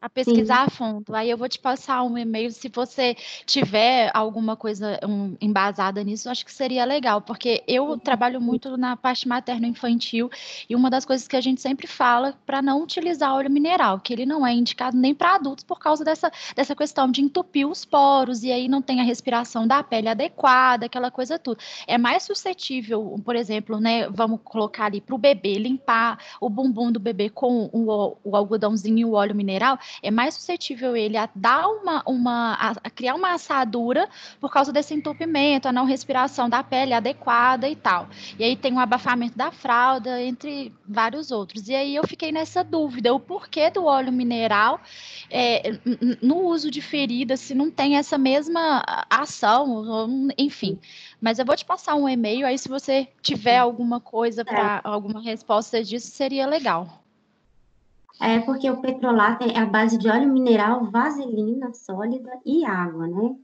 a pesquisar sim. a fundo, aí eu vou te passar um e-mail, se você tiver alguma coisa embasada nisso, acho que seria legal, porque eu trabalho muito na parte materno-infantil, e uma das coisas que a gente sempre fala para não utilizar óleo mineral, que ele não é indicado nem para adultos por causa dessa questão de entupir os poros, e aí não tem a respiração da pele adequada, aquela coisa tudo. É mais suscetível, por exemplo, né, vamos colocar ali para o bebê limpar o bumbum do bebê com o algodãozinho e o óleo mineral, é mais suscetível ele a dar a criar uma assadura por causa desse entupimento, a não respiração da pele adequada e tal. E aí tem o abafamento da fralda, entre vários outros. E aí eu fiquei nessa dúvida, o porquê do óleo mineral no uso de feridas, se não tem essa mesma ação, enfim. Mas eu vou te passar um e-mail, aí se você tiver alguma coisa para alguma resposta disso, seria legal. É porque o petrolato é a base de óleo mineral, vaselina sólida e água, né?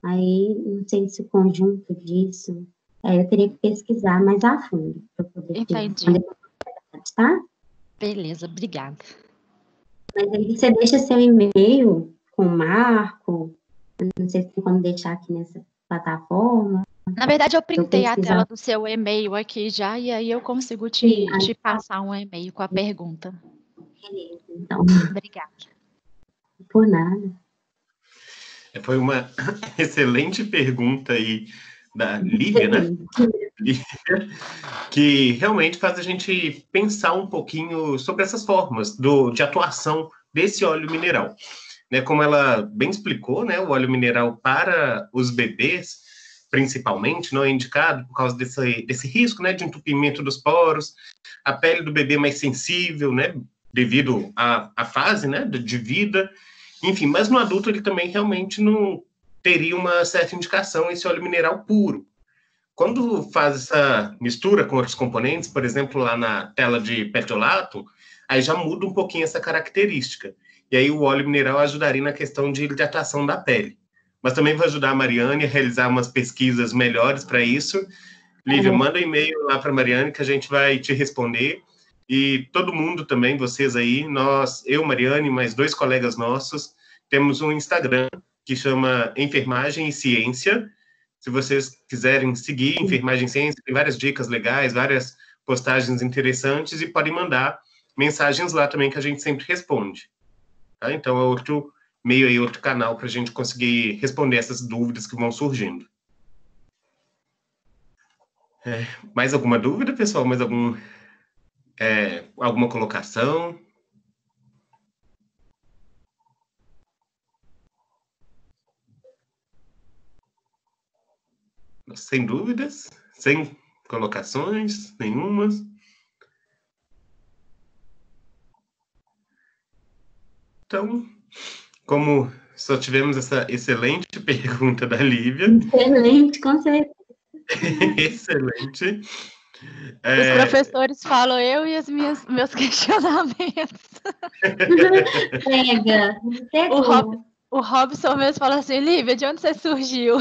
Aí, não sei se o conjunto disso, eu teria que pesquisar mais a fundo para poder te Entendi. responder, tá? Beleza, obrigada. Mas aí você deixa seu e-mail com o Marco, não sei se tem como deixar aqui nessa plataforma. Na verdade, eu printei a pesquisar. tela do seu e-mail aqui já, e aí eu consigo te passar um e-mail com a pergunta. Beleza, então. Obrigada. Por nada. Foi uma excelente pergunta aí da Lívia, né? Lívia, que realmente faz a gente pensar um pouquinho sobre essas formas de atuação desse óleo mineral. Né, como ela bem explicou, né, o óleo mineral para os bebês, principalmente, não é indicado por causa desse risco, né, de entupimento dos poros, a pele do bebê mais sensível, né, devido à fase, né, de vida, enfim, mas no adulto ele também realmente não teria uma certa indicação esse óleo mineral puro. Quando faz essa mistura com outros componentes, por exemplo, lá na tela de petrolato, aí já muda um pouquinho essa característica. E aí o óleo mineral ajudaria na questão de hidratação da pele. Mas também vai ajudar a Mariane a realizar umas pesquisas melhores para isso. Lívia, manda um e-mail lá para a Mariane que a gente vai te responder. E todo mundo também, vocês aí, eu, Mariane, mais 2 colegas nossos, temos um Instagram que chama Enfermagem e Ciência. Se vocês quiserem seguir Enfermagem e Ciência, tem várias dicas legais, várias postagens interessantes e podem mandar mensagens lá também que a gente sempre responde. Tá? Então, é outro meio aí, outro canal para a gente conseguir responder essas dúvidas que vão surgindo. Mais alguma dúvida, pessoal? Mais alguma colocação? Sem dúvidas? Sem colocações nenhumas? Então, como só tivemos essa excelente pergunta da Lívia. Excelente, com certeza. Excelente. Os professores falam eu e meus questionamentos. Pega. O Robson mesmo fala assim, Lívia, de onde você surgiu?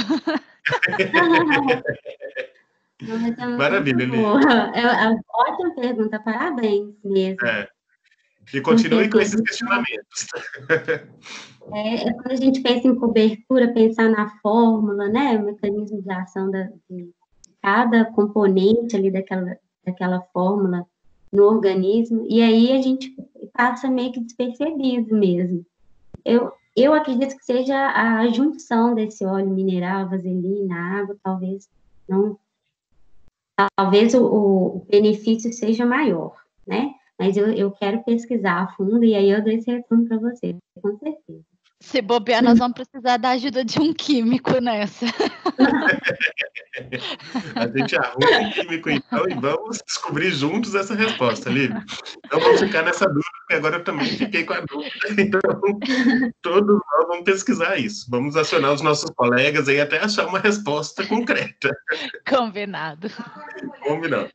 Maravilha, Lívia. É ótima pergunta, parabéns mesmo. E continue com esses questionamentos. Quando a gente pensa em cobertura, pensar na fórmula, né, o mecanismo de ação de cada componente ali daquela fórmula no organismo, e aí a gente passa meio que despercebido mesmo. Eu acredito que seja a junção desse óleo mineral, vaselina, água, talvez o benefício seja maior, né? Mas eu quero pesquisar a fundo e aí eu dou esse retorno para você, com certeza. Se bobear, nós vamos precisar da ajuda de um químico nessa. A gente arruma um químico, então, e vamos descobrir juntos essa resposta, Lívia. Então, vamos ficar nessa dúvida, porque agora eu também fiquei com a dúvida. Então, todos nós vamos pesquisar isso. Vamos acionar os nossos colegas aí até achar uma resposta concreta. Combinado. Combinado.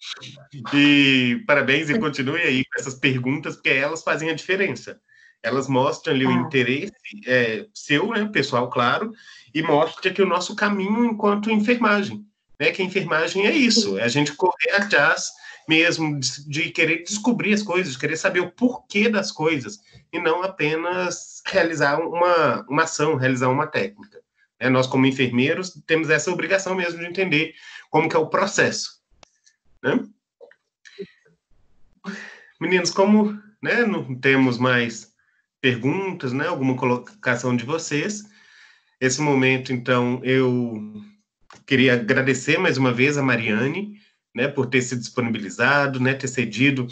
E parabéns e continue aí com essas perguntas, porque elas fazem a diferença. Elas mostram ali o interesse seu, né, pessoal, claro, e mostra que o nosso caminho enquanto enfermagem, né, que a enfermagem é isso, é a gente correr atrás mesmo de querer descobrir as coisas, de querer saber o porquê das coisas, e não apenas realizar uma ação, realizar uma técnica. Nós, como enfermeiros, temos essa obrigação mesmo de entender como que é o processo. Né? Meninos, como, né, não temos mais perguntas, né, alguma colocação de vocês, esse momento, então, eu queria agradecer mais uma vez a Mariane, né, por ter se disponibilizado, né, ter cedido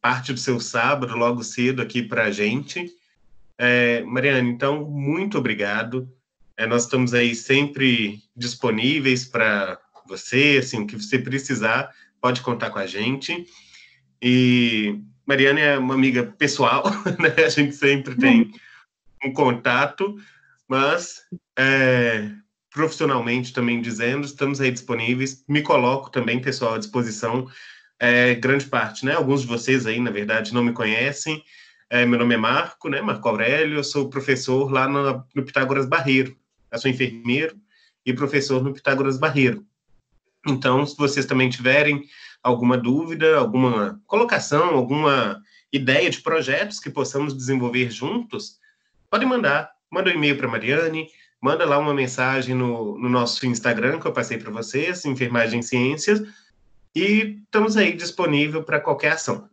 parte do seu sábado logo cedo aqui para a gente. Mariane, então, muito obrigado. Nós estamos aí sempre disponíveis para você, assim, o que você precisar, pode contar com a gente. E Mariane é uma amiga pessoal, né? A gente sempre tem um contato, mas profissionalmente também dizendo, estamos aí disponíveis. Me coloco também, pessoal, à disposição. Grande parte, né? Alguns de vocês aí, na verdade, não me conhecem, Meu nome é Marco, né? Marco Aurélio, eu sou professor lá no Pitágoras Barreiro. Eu sou enfermeiro e professor no Pitágoras Barreiro. Então, se vocês também tiverem alguma dúvida, alguma colocação, alguma ideia de projetos que possamos desenvolver juntos, podem mandar. Manda um e-mail para a Mariane, manda lá uma mensagem no nosso Instagram, que eu passei para vocês, Enfermagem Ciências, e estamos aí disponível para qualquer ação.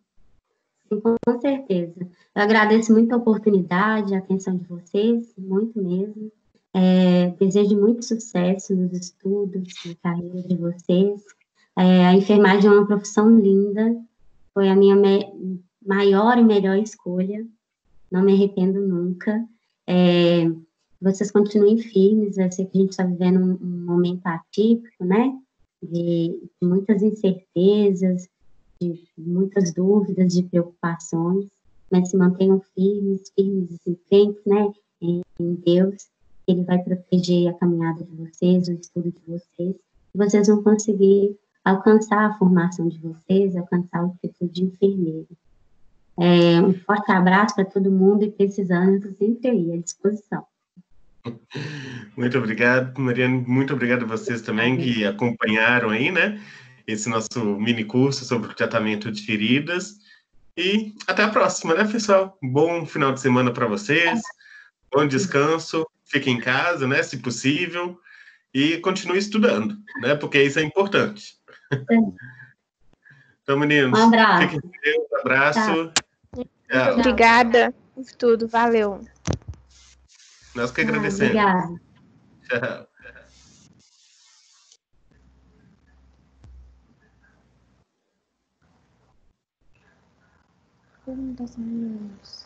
Sim, com certeza. Eu agradeço muito a oportunidade, a atenção de vocês, muito mesmo. Desejo muito sucesso nos estudos, na carreira de vocês. A enfermagem é uma profissão linda, foi a minha maior e melhor escolha, não me arrependo nunca. Vocês continuem firmes, eu sei que a gente está vivendo um momento atípico, né, de muitas incertezas, de muitas dúvidas, de preocupações, mas se mantenham firmes e crentes, né, em Deus. Ele vai proteger a caminhada de vocês, o estudo de vocês, e vocês vão conseguir alcançar a formação de vocês, alcançar o título de enfermeiro. Um forte abraço para todo mundo e precisando, estou sempre aí à disposição. Muito obrigado, Mariane, muito obrigado a vocês também que acompanharam aí, né, esse nosso mini curso sobre o tratamento de feridas, e até a próxima, né, pessoal? Bom final de semana para vocês, bom descanso, fiquem em casa, né, se possível, e continue estudando, né, porque isso é importante. Então, meninos, Um abraço. fiquem com Deus, abraço. Muito obrigada por tudo, valeu. Nós que agradecemos. Obrigada. Tchau. Um dos meus.